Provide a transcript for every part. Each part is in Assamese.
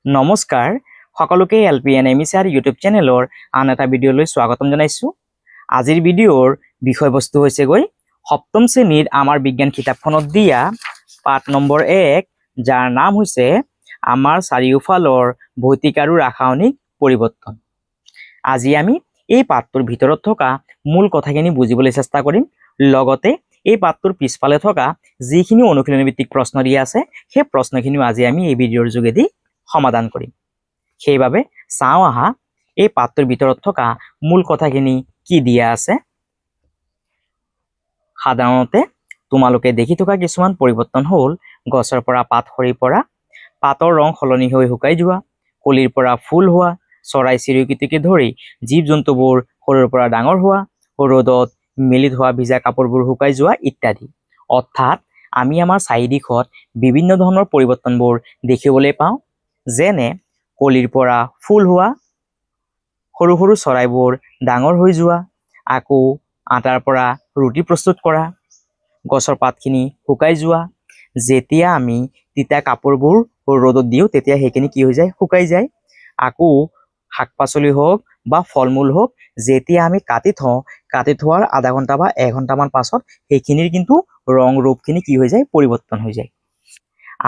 নমস্কাৰ সকলোকে LPNMECR ইউটিউব চেনেলৰ আন এটা ভিডিঅ'লৈ স্বাগতম জনাইছো। আজিৰ ভিডিঅ'ৰ বিষয়বস্তু হৈছে সপ্তম শ্ৰেণীৰ আমাৰ বিজ্ঞান কিতাপখনত দিয়া পাঠ নম্বৰ 1 যাৰ নাম হৈছে আমাৰ চাৰিওফালৰ ভৌতিক আৰু ৰাসায়নিক পৰিৱৰ্তন। আজি আমি এই পাঠটোৰ ভিতৰত থকা মূল কথাখিনি বুজিবলৈ চেষ্টা কৰিম। লগতে এই পাঠটোৰ পিছফালে থকা যিখিনি অনুশীলনী ভিত্তিক প্ৰশ্ন দিয়া আছে সেই প্ৰশ্নখিনিও আজি আমি এই ভিডিঅ'ৰ যোগেদি সমাধান কৰিম। সেইবাবে চাওঁ আহা এই পাঠটোৰ ভিতৰত থকা মূল কথাখিনি কি দিয়া আছে। সাধাৰণতে তোমালোকে দেখি থকা কিছুমান পৰিৱৰ্তন হ'ল গছৰ পৰা পাত সৰি পৰা, পাতৰ ৰং সলনি হৈ শুকাই যোৱা, কলিৰ পৰা ফুল হোৱা, চৰাই চিৰিকটিকে ধৰি জীৱ জন্তুবোৰ সৰুৰ পৰা ডাঙৰ হোৱা, ৰ'দত মেলি থোৱা ভিজা কাপোৰবোৰ শুকাই যোৱা ইত্যাদি। অৰ্থাৎ আমি আমাৰ চাৰিদিশত বিভিন্ন ধৰণৰ পৰিৱৰ্তনবোৰ দেখিবলৈ পাওঁ। যেনে কলিৰ পৰা ফুল হোৱা, সৰু সৰু চৰাইবোৰ ডাঙৰ হৈ যোৱা, আকৌ আটাৰ পৰা ৰুটি প্ৰস্তুত কৰা, গছৰ পাতখিনি শুকাই যোৱা। যেতিয়া আমি তিতা কাপোৰবোৰ ৰ'দত দিওঁ তেতিয়া সেইখিনি কি হৈ যায়, শুকাই যায়। আকৌ শাক পাচলি হওক বা ফল মূল হওক যেতিয়া আমি কাটি থোৱাৰ আধা ঘণ্টা বা এঘণ্টামান পাছত সেইখিনিৰ কিন্তু ৰং ৰূপখিনি কি হৈ যায়, পৰিৱৰ্তন হৈ যায়।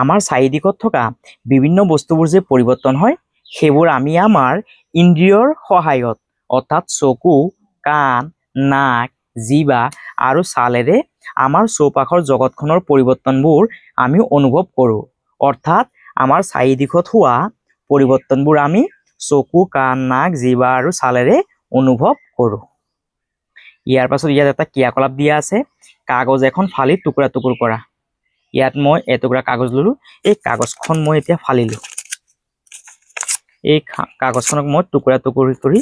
আমাৰ চাৰিদিশত থকা বিভিন্ন বস্তুবোৰ যে পৰিৱৰ্তন হয় সেইবোৰ আমি আমাৰ ইন্দ্ৰিয়ৰ সহায়ত অৰ্থাৎ চকু, কাণ, নাক, জিভা আৰু ছালেৰে আমাৰ চৌপাশৰ জগতখনৰ পৰিৱৰ্তনবোৰ আমি অনুভৱ কৰোঁ। অৰ্থাৎ আমাৰ চাৰিদিশত হোৱা পৰিৱৰ্তনবোৰ আমি চকু, কাণ, নাক, জিভা আৰু ছালেৰে অনুভৱ কৰোঁ। ইয়াৰ পাছত ইয়াত এটা ক্ৰিয়াকলাপ দিয়া আছে, কাগজ এখন ফালি টুকুৰা টুকুৰ কৰা। ইয়াত মই এটুকুৰা কাগজ ললোঁ, এই কাগজখন মই এতিয়া ফালিলোঁ। এই কাগজখনক মই টুকুৰা টুকুৰ কৰি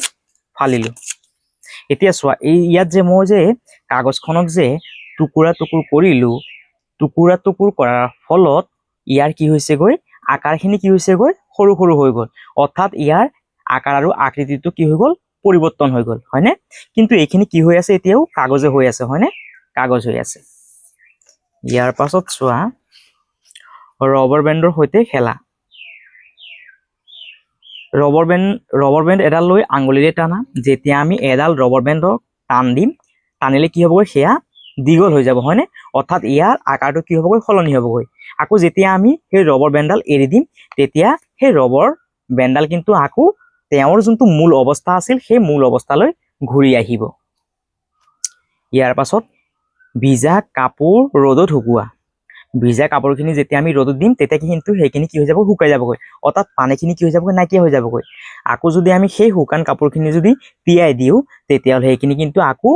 ফালিলোঁ। এতিয়া চোৱা, ইয়াত যে মই যে কাগজখনক যে টুকুৰা টুকুৰ কৰিলোঁ, টুকুৰা টুকুৰ কৰাৰ ফলত ইয়াৰ কি হৈছেগৈ, আকাৰখিনি কি হৈছেগৈ, সৰু সৰু হৈ গ'ল। অৰ্থাৎ ইয়াৰ আকাৰ আৰু আকৃতিটো কি হৈ গ'ল, পৰিৱৰ্তন হৈ গ'ল, হয়নে? কিন্তু এইখিনি কি হৈ আছে, এতিয়াও কাগজে হৈ আছে, হয়নে? কাগজ হৈ আছে। ইয়াৰ পাছত চোৱা, ৰবৰ বেণ্ডৰ সৈতে খেলা। ৰবৰ বেণ্ড এডাল লৈ আঙুলিৰে টানা। যেতিয়া আমি এডাল ৰবৰ বেণ্ডক টান দিম, টানিলে কি হ'বগৈ, সেয়া দীঘল হৈ যাব, হয়নে? অৰ্থাৎ ইয়াৰ আকাৰটো কি হ'বগৈ, সলনি হ'বগৈ। আকৌ যেতিয়া আমি সেই ৰবৰ বেণ্ডডাল এৰি দিম তেতিয়া সেই ৰবৰ বেণ্ডডাল কিন্তু আকৌ তেওঁৰ যোনটো মূল অৱস্থা আছিল সেই মূল অৱস্থালৈ ঘূৰি আহিব। ইয়াৰ পাছত ভিজা কাপোৰ ৰ'দত শুকোৱা। ভিজা কাপোৰখিনি যেতিয়া আমি ৰ'দত দিম তেতিয়া কিন্তু সেইখিনি কি হৈ যাব, শুকাই যাবগৈ। অৰ্থাৎ পানীখিনি কি হৈ যাবগৈ, নাইকিয়া হৈ যাবগৈ। আকৌ যদি আমি সেই শুকান কাপোৰখিনি যদি তিয়াই দিওঁ তেতিয়াহ'লে সেইখিনি কিন্তু আকৌ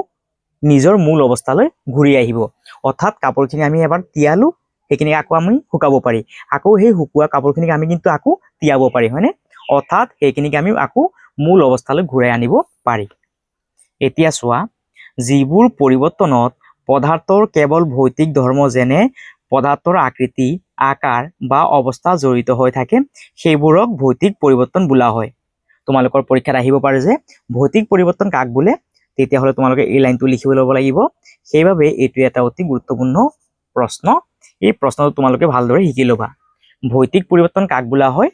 নিজৰ মূল অৱস্থালৈ ঘূৰি আহিব। অৰ্থাৎ কাপোৰখিনি আমি এবাৰ তিয়ালোঁ, সেইখিনি আকৌ আমি শুকাব পাৰি। আকৌ সেই শুকোৱা কাপোৰখিনিক আমি কিন্তু আকৌ তিয়াব পাৰি, হয়নে? অৰ্থাৎ সেইখিনিক আমি আকৌ মূল অৱস্থালৈ ঘূৰাই আনিব পাৰি। এতিয়া চোৱা, যিবোৰ পৰিৱৰ্তনত পদাৰ্থৰ কেৱল ভৌতিক ধৰ্ম যেনে পদাৰ্থৰ আকৃতি, আকাৰ বা অৱস্থা জড়িত হৈ থাকে সেইবোৰক ভৌতিক পৰিৱৰ্তন বোলা হয়। তোমালোকৰ পৰীক্ষাত আহিব পাৰে যে ভৌতিক পৰিৱৰ্তন কাক বোলে, তেতিয়াহ'লে তোমালোকে এই লাইনটো লিখিব ল'ব লাগিব। সেইবাবে এইটো এটা অতি গুৰুত্বপূৰ্ণ প্ৰশ্ন। এই প্ৰশ্নটো তোমালোকে ভালদৰে শিকি ল'বা। ভৌতিক পৰিৱৰ্তন কাক বোলা হয়?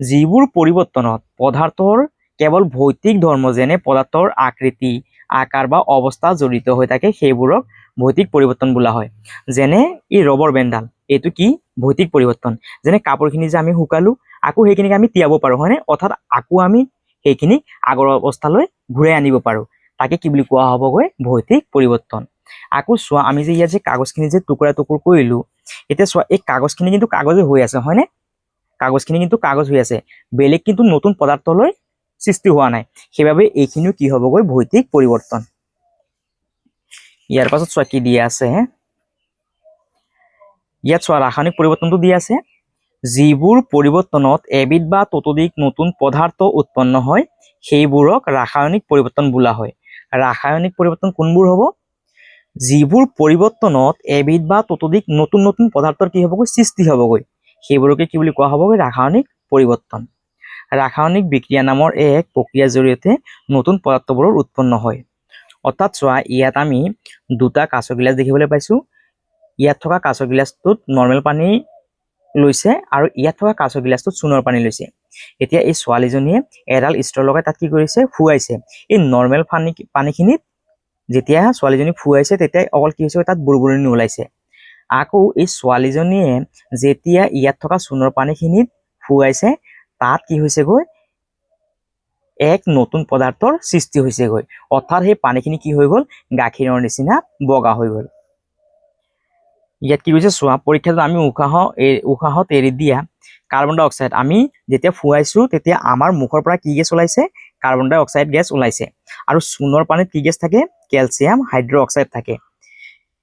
যিবোৰ পৰিৱৰ্তনত পদাৰ্থৰ কেৱল ভৌতিক ধৰ্ম যেনে পদাৰ্থৰ আকৃতি, আকাৰ বা অৱস্থা জড়িত হৈ থাকে সেইবোৰক ভৌতিক পৰিৱৰ্তন বোলা হয়। যেনে এই ৰবৰ বেণ্ডডাল, এইটো কি, ভৌতিক পৰিৱৰ্তন। যেনে কাপোৰখিনি যে আমি শুকালোঁ, আকৌ সেইখিনিক আমি তিয়াব পাৰোঁ, হয়নে? অৰ্থাৎ আকৌ আমি সেইখিনিক আগৰ অৱস্থালৈ ঘূৰাই আনিব পাৰোঁ। তাকে কি বুলি কোৱা হ'বগৈ, ভৌতিক পৰিৱৰ্তন। আকৌ চোৱা, আমি যে ইয়াত যে কাগজখিনি যে টুকুৰা টুকুৰ কৰিলোঁ, এতিয়া চোৱা এই কাগজখিনি কিন্তু কাগজে হৈ আছে, হয়নে? কাগজখিনি কিন্তু কাগজ হৈ আছে, বেলেগ কিন্তু নতুন পদাৰ্থলৈ সৃষ্টি হোৱা নাই। সেইবাবে এইখিনিও কি হ'বগৈ, ভৌতিক পৰিৱৰ্তন। ইয়াৰ পাছত চোৱা কি দিয়া আছে, ইয়াত চোৱা ৰাসায়নিক পৰিৱৰ্তনটো দিয়া আছে। যিবোৰ পৰিৱৰ্তনত এবিধ বা ততোধিক নতুন পদাৰ্থ উৎপন্ন হয় সেইবোৰক ৰাসায়নিক পৰিৱৰ্তন বোলা হয়। ৰাসায়নিক পৰিৱৰ্তন কোনবোৰ হ'ব? যিবোৰ পৰিৱৰ্তনত এবিধ বা ততোধিক নতুন নতুন পদাৰ্থৰ কি হ'বগৈ, সৃষ্টি হ'বগৈ সেইবোৰকে কি বুলি কোৱা হ'বগৈ, ৰাসায়নিক পৰিৱৰ্তন। ৰাসায়নিক বিক্ৰিয়া নামৰ এক প্ৰক্ৰিয়াৰ জৰিয়তে নতুন পদাৰ্থবোৰৰ উৎপন্ন হয়। অৰ্থাৎ চোৱা, ইয়াত আমি দুটা কাঁচৰ গিলাচ দেখিবলৈ পাইছোঁ। ইয়াত থকা কাঁচৰ গিলাচটোত নৰ্মেল পানী লৈছে আৰু ইয়াত থকা কাঁচৰ গিলাচটোত চূণৰ পানী লৈছে। এতিয়া এই ছোৱালীজনীয়ে এডাল ষ্ট্ৰ লগাই তাত কি কৰিছে, ফুৱাইছে। এই নৰ্মেল পানীখিনিত যেতিয়া ছোৱালীজনী ফুৱাইছে তেতিয়া অকল কি হৈছে, তাত বুৰবুৰণি ওলাইছে। আকৌ এই ছোৱালীজনীয়ে যেতিয়া ইয়াত থকা চূণৰ পানীখিনিত ফুৱাইছে তাত কি হৈছেগৈ, এক নতুন পদাৰ্থৰ সৃষ্টি হৈছেগৈ। অৰ্থাৎ সেই পানীখিনি কি হৈ গ'ল, গাখীৰৰ নিচিনা বগা হৈ গ'ল। ইয়াত কি কৈছে চোৱা, পৰীক্ষাত আমি উশাহত এৰি দিয়া কাৰ্বন ডাই অক্সাইড আমি যেতিয়া ফুৱাইছো তেতিয়া আমাৰ মুখৰ পৰা কি গেছ ওলাইছে, কাৰ্বন ডাই অক্সাইড গেছ ওলাইছে। আৰু চূণৰ পানীত কি গেছ থাকে, কেলছিয়াম হাইড্ৰ অক্সাইড থাকে।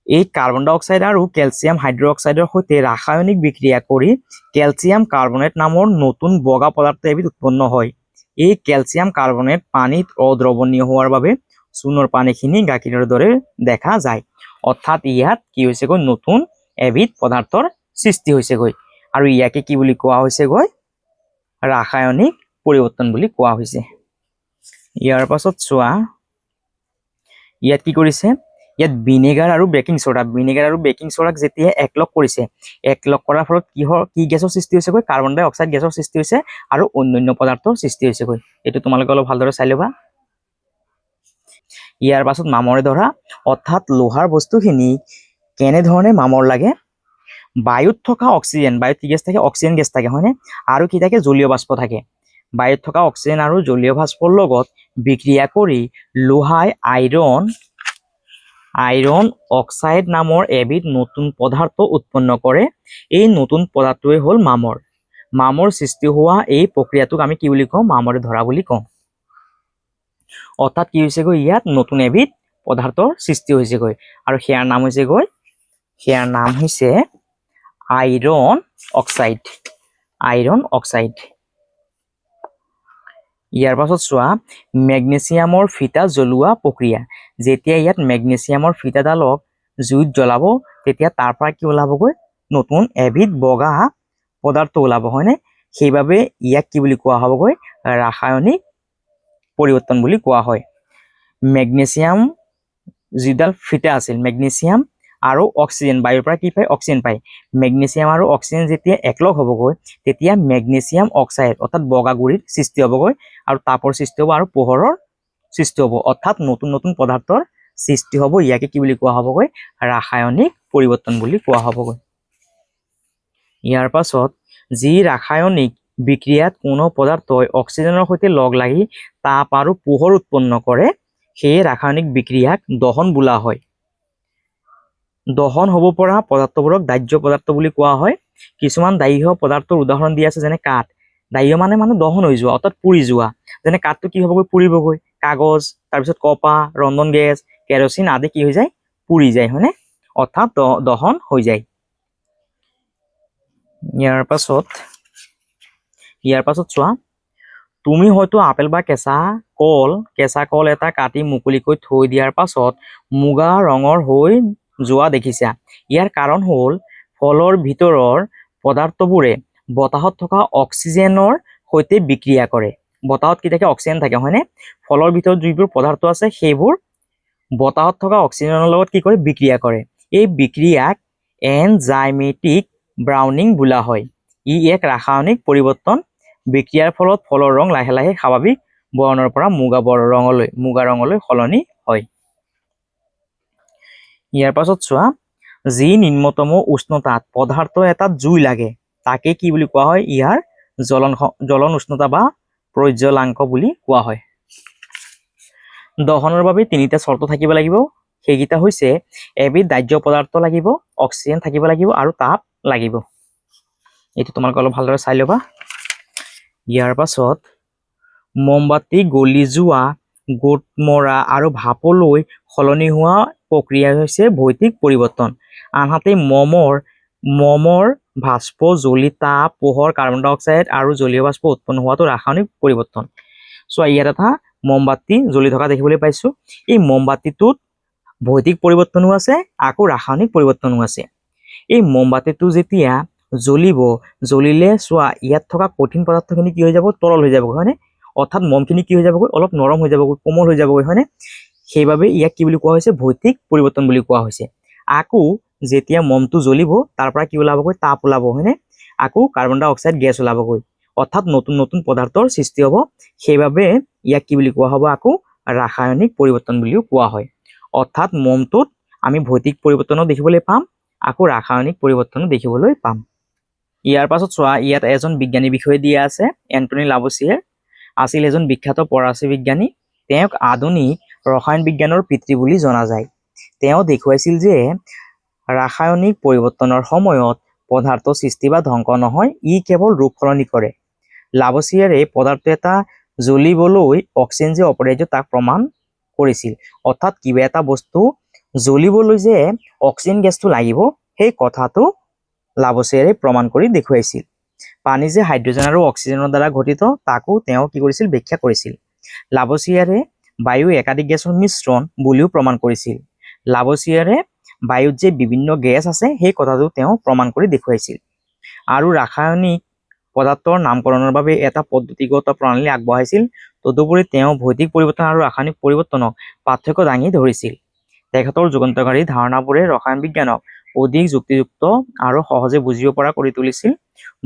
এই কাৰ্বন ডাই অক্সাইড আৰু কেলছিয়াম হাইড্ৰ অক্সাইডৰ সৈতে ৰাসায়নিক বিক্ৰিয়া কৰি কেলছিয়াম কাৰ্বনেট নামৰ নতুন বগা পদাৰ্থ এবিধ উৎপন্ন হয়। এই কেলছিয়াম কাৰ্বনেট পানীত অদ্ৰৱণীয় হোৱাৰ বাবে চূণৰ পানীখিনি গাখীৰৰ দৰে দেখা যায়। অৰ্থাৎ ইয়াত কি হৈছেগৈ, নতুন এবিধ পদাৰ্থৰ সৃষ্টি হৈছেগৈ। আৰু ইয়াকে কি বুলি কোৱা হৈছেগৈ, ৰাসায়নিক পৰিৱৰ্তন বুলি কোৱা হৈছে। ইয়াৰ পাছত চোৱা, ইয়াত কি কৰিছে, ইয়াত ভিনেগাৰ আৰু বেকিং ছ'ডাক যেতিয়া একলগ কৰিছে, একলগ কৰাৰ ফলত কি গেছৰ সৃষ্টি হৈছেগৈ, কাৰ্বন ডাই অক্সাইড গেছৰ সৃষ্টি হৈছে আৰু অন্যান্য পদাৰ্থৰ সৃষ্টি হৈছেগৈ। এইটো তোমালোকে অলপ ভালদৰে চাই ল'বা। ইয়াৰ পাছত মামৰে ধৰা, অৰ্থাৎ লোহাৰ বস্তুখিনি কেনেধৰণে মামৰ লাগে। বায়ুত থকা অক্সিজেন, বায়ুত কি গেছ থাকে, অক্সিজেন গেছ থাকে হয়নে, আৰু কি থাকে, জলীয় বাষ্প থাকে। বায়ুত থকা অক্সিজেন আৰু জলীয় বাষ্পৰ লগত বিক্ৰিয়া কৰি লোহাই আইৰণ অক্সাইড নামৰ এবিধ নতুন পদাৰ্থ উৎপন্ন কৰে। এই নতুন পদাৰ্থটোৱে হ'ল মামৰ। মামৰ সৃষ্টি হোৱা এই প্ৰক্ৰিয়াটোক আমি কি বুলি কওঁ, মামৰে ধৰা বুলি কওঁ। অৰ্থাৎ কি হৈছেগৈ, ইয়াত নতুন এবিধ পদাৰ্থৰ সৃষ্টি হৈছেগৈ আৰু সেয়াৰ নাম হৈছে আইৰণ অক্সাইড। ইয়াৰ পাছত চোৱা, মেগনেছিয়ামৰ ফিতা জ্বলোৱা প্ৰক্ৰিয়া। যেতিয়া ইয়াত মেগনেছিয়ামৰ ফিতাডালক জুইত জ্বলাব তেতিয়া তাৰ পৰা কি ওলাবগৈ, নতুন এবিধ বগা পদাৰ্থ ওলাব হয়নে। সেইবাবে ইয়াক কি বুলি কোৱা হ'বগৈ, ৰাসায়নিক পৰিৱৰ্তন বুলি কোৱা হয়। মেগনেছিয়াম যিডাল ফিতা আছিল, মেগনেছিয়াম আৰু অক্সিজেন, বায়ুৰ পৰা কি পায়, অক্সিজেন পায়। মেগনেছিয়াম আৰু অক্সিজেন যেতিয়া একলগ হ'বগৈ তেতিয়া মেগনেছিয়াম অক্সাইড অৰ্থাৎ বগা গুৰিৰ সৃষ্টি হ'বগৈ আৰু তাপৰ সৃষ্টি হ'ব আৰু পোহৰৰ সৃষ্টি হ'ব। অৰ্থাৎ নতুন নতুন পদাৰ্থৰ সৃষ্টি হ'ব। ইয়াকে কি বুলি কোৱা হ'বগৈ, ৰাসায়নিক পৰিৱৰ্তন বুলি কোৱা হ'বগৈ। ইয়াৰ পাছত, যি ৰাসায়নিক বিক্ৰিয়াত কোনো পদাৰ্থই অক্সিজেনৰ সৈতে লগ লাগি তাপ আৰু পোহৰ উৎপন্ন কৰে সেই ৰাসায়নিক বিক্ৰিয়াক দহন বোলা হয়। দহন হ'ব পৰা পদাৰ্থবোৰক দাহ্য পদাৰ্থ বুলি কোৱা হয়। কিছুমান দাহ্য পদাৰ্থৰ উদাহৰণ দিয়া আছে, যেনে কাঠ। দাহ্য মানে দহন হৈ যোৱা অৰ্থাৎ পুৰি যোৱা। যেনে কাঠটো কি হ'বগৈ, পুৰিবগৈ। কাগজ, তাৰপিছত কপাহ, ৰন্ধন গেছ, কেৰচিন আদি কি হৈ যায়, পুৰি যায় হয়নে, অৰ্থাৎ দহন হৈ যায়। ইয়াৰ পাছত চোৱা, তুমি হয়তো আপেল বা কেঁচা কল এটা কাটি মুকলিকৈ থৈ দিয়াৰ পাছত মুগা ৰঙৰ হৈ যোৱা দেখিছা। ইয়াৰ কাৰণ হ'ল ফলৰ ভিতৰৰ পদাৰ্থবোৰে বতাহত থকা অক্সিজেনৰ সৈতে বিক্ৰিয়া কৰে। বতাহত কি থাকে, অক্সিজেন থাকে হয়নে। ফলৰ ভিতৰত যিবোৰ পদাৰ্থ আছে সেইবোৰ বতাহত থকা অক্সিজেনৰ লগত কি কৰে, বিক্ৰিয়া কৰে। এই বিক্ৰিয়াক এনজাইমেটিক ব্ৰাউনিং বোলা হয়। ই এক ৰাসায়নিক পৰিৱৰ্তন। বিক্ৰিয়াৰ ফলত ফলৰ ৰং লাহে লাহে স্বাভাৱিক বৰণৰ পৰা মুগা ৰঙলৈ সলনি হয়। ইয়াৰ পাছত চোৱা, যি নিম্নতম উষ্ণতাত পদাৰ্থ এটাত জুই লাগে তাকে কি বুলি কোৱা হয়, ইয়াৰ জ্বলন উষ্ণতা বা প্ৰজ্বলাঙ্ক বুলি কোৱা হয়। দহনৰ বাবে তিনিটা চৰ্ত থাকিব লাগিব। সেইকেইটা হৈছে, এবিধ দাহ্য পদাৰ্থ লাগিব, অক্সিজেন থাকিব লাগিব আৰু তাপ লাগিব। এইটো তোমালোকে অলপ ভালদৰে চাই ল'বা। ইয়াৰ পাছত, মমবাতি গলি যোৱা, গোট মৰা আৰু ভাপলৈ সলনি হোৱা প্ৰক্ৰিয়া হৈছে ভৌতিক পৰিৱৰ্তন। আনহাতে মমৰ ভাস্প জ্বলি তাপ, পোহৰ, কাৰ্বন ডাই অক্সাইড আৰু জলীয় বাষ্প উৎপন্ন হোৱাটো ৰাসায়নিক পৰিৱৰ্তন। চোৱা, ইয়াত এটা মমবাতি জ্বলি থকা দেখিবলৈ পাইছো। এই মমবাতিটোত ভৌতিক পৰিৱৰ্তনো আছে আকৌ ৰাসায়নিক পৰিৱৰ্তনো আছে। এই মমবাতিটো যেতিয়া জ্বলিলে চোৱা, ইয়াত থকা কঠিন পদাৰ্থখিনি কি হৈ যাব, তৰল হৈ যাবগৈ হয়নে। অৰ্থাৎ মমখিনি কি হৈ যাবগৈ, অলপ নৰম হৈ যাবগৈ, কোমল হৈ যাবগৈ হয়নে। সেইবাবে ইয়াক কি বুলি কোৱা হৈছে, ভৌতিক পৰিৱৰ্তন বুলি কোৱা হৈছে। আকৌ যেতিয়া মমটো জ্বলিব তাৰ পৰা কি ওলাবগৈ, তাপ ওলাব হয়নে। আকৌ কাৰ্বন ডাই অক্সাইড গেছ ওলাবগৈ, অৰ্থাৎ নতুন নতুন পদাৰ্থৰ সৃষ্টি হ'ব। সেইবাবে ইয়াক কি বুলি কোৱা হ'ব, আকৌ ৰাসায়নিক পৰিৱৰ্তন বুলিও কোৱা হয়। অৰ্থাৎ মমটোত আমি ভৌতিক পৰিৱৰ্তনো দেখিবলৈ পাম, আকৌ ৰাসায়নিক পৰিৱৰ্তনো দেখিবলৈ পাম। ইয়াৰ পাছত চোৱা, ইয়াত এজন বিজ্ঞানীৰ বিষয়ে দিয়া আছে। এণ্টনি লাভচিয়ে আছিল এজন বিখ্যাত ফৰাচী বিজ্ঞানী। তেওঁক আধুনিক ৰসায়ন বিজ্ঞানৰ পিতৃ বুলি জনা যায়। তেওঁ দেখুৱাইছিল যে ৰাসায়নিক পৰিৱৰ্তনৰ সময়ত পদাৰ্থ সৃষ্টি বা ধ্বংস নহয়, ই কেৱল ৰূপ সলনি কৰে। লাভচিয়েৰে পদাৰ্থ এটা জ্বলিবলৈ অক্সিজেন যে অপৰিহাৰ্য তাক প্ৰমাণ কৰিছিল। অৰ্থাৎ কিবা এটা বস্তু জ্বলিবলৈ যে অক্সিজেন গেছটো লাগিব, সেই কথাটো লাভচিয়েৰে প্ৰমাণ কৰি দেখুৱাইছিল। পানী যে হাইড্ৰজেন আৰু অক্সিজেনৰ দ্বাৰা গঠিত, তাকো তেওঁ কি কৰিছিল, ব্যাখ্যা কৰিছিল। লাভচিয়েৰে বায়ু একাধিক গেছৰ মিশ্ৰণ বুলিও প্ৰমাণ কৰিছিল। লাভচিয়েৰে বায়ুত যে বিভিন্ন গেছ আছে সেই কথাটো তেওঁ প্ৰমাণ কৰি দেখুৱাইছিল। আৰু ৰাসায়নিক পদাৰ্থৰ নামকৰণৰ বাবে এটা পদ্ধতিগত প্ৰণালী আগবঢ়াইছিল। তদুপৰি তেওঁ ভৌতিক পৰিৱৰ্তন আৰু ৰাসায়নিক পৰিৱৰ্তনক পাৰ্থক্য দাঙি ধৰিছিল। তেখেতৰ যুগান্তকাৰী ধাৰণাবোৰে ৰসায়ন বিজ্ঞানক অধিক যুক্তিযুক্ত আৰু সহজে বুজিব পৰা কৰি তুলিছিল।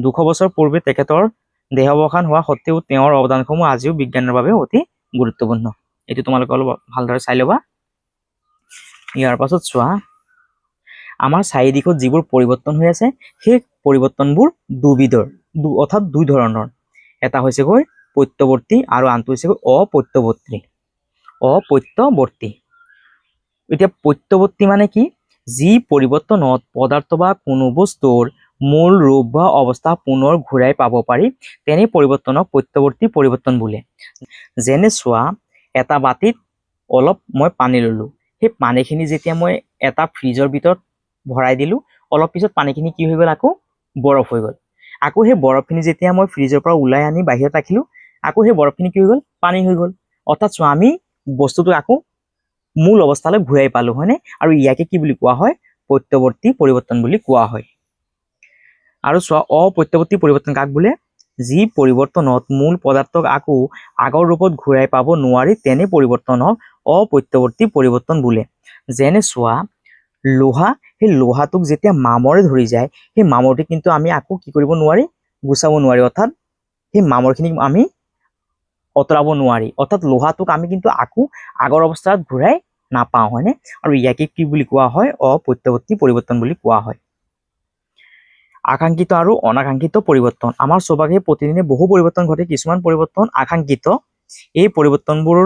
200 বছৰ পূৰ্বে তেখেতৰ দেহাৱসান হোৱা স্বত্তেও তেওঁৰ অৱদানসমূহ আজিও বিজ্ঞানৰ বাবে অতি গুৰুত্বপূৰ্ণ। এইটো তোমালোকে অলপ ভালদৰে চাই ল'বা। ইয়াৰ পাছত চোৱা, আমাৰ চাৰিদিশত যিবোৰ পৰিৱৰ্তন হৈ আছে সেই পৰিৱৰ্তনবোৰ দুবিধৰ, অৰ্থাৎ দুই ধৰণৰ। এটা হৈছেগৈ প্ৰত্যৱৰ্তী আৰু আনটো হৈছেগৈ অপ্ৰত্যৱৰ্তী। এতিয়া প্ৰত্যৱৰ্তী মানে কি? যি পৰিৱৰ্তনত পদাৰ্থ বা কোনো বস্তুৰ মূল ৰূপ বা অৱস্থা পুনৰ ঘূৰাই পাব পাৰি, তেনে পৰিৱৰ্তনক প্ৰত্যৱৰ্তী পৰিৱৰ্তন বোলে। যেনে চোৱা, এটা বাতিত অলপ মই পানী ললো, সেই পানীখিনি যেতিয়া মই এটা ফ্ৰিজৰ ভিতৰত ভৰাই দিলোঁ, অলপ পিছত পানীখিনি কি হৈ গ'ল, আকৌ বৰফ হৈ গ'ল। আকৌ সেই বৰফখিনি যেতিয়া মই ফ্ৰিজৰ পৰা ওলাই আনি বাহিৰত ৰাখিলোঁ, আকৌ সেই বৰফখিনি কি হৈ গ'ল, পানী হৈ গ'ল। অৰ্থাৎ চোৱা, আমি বস্তুটো আকৌ মূল অৱস্থালৈ ঘূৰাই পালো, হয়নে? আৰু ইয়াকে কি বুলি কোৱা হয়, প্ৰত্যৱৰ্তী পৰিৱৰ্তন বুলি কোৱা হয়। আৰু চোৱা, অপ্ৰত্যৱৰ্তী পৰিৱৰ্তন কাক বোলে? যি পৰিৱৰ্তনত মূল পদাৰ্থক আকৌ আগৰ ৰূপত ঘূৰাই পাব নোৱাৰি, তেনে পৰিৱৰ্তনক অপ্ৰত্যৱৰ্তী পৰিৱৰ্তন বোলে। যেনে চোৱা, লোহা, সেই লোহাটোক যেতিয়া মামৰে ধৰি যায়, সেই মামৰটো কিন্তু আমি আকৌ কি কৰিব নোৱাৰি, গুচাব নোৱাৰি। অৰ্থাৎ সেই মামৰখিনিক আমি আঁতৰাব নোৱাৰি। অৰ্থাৎ লোহাটোক আমি কিন্তু আকৌ আগৰ অৱস্থাত ঘূৰাই নাপাওঁ, হয়নে? আৰু ইয়াকে কি বুলি কোৱা হয়, অপ্ৰত্যৱৰ্তী পৰিৱৰ্তন বুলি কোৱা হয়। আকাংক্ষিত আৰু অনাকাংক্ষিত পৰিৱৰ্তন। আমাৰ চৌপাশে প্ৰতিদিনে বহু পৰিৱৰ্তন ঘটে। কিছুমান পৰিৱৰ্তন আকাংক্ষিত, এই পৰিৱৰ্তনবোৰ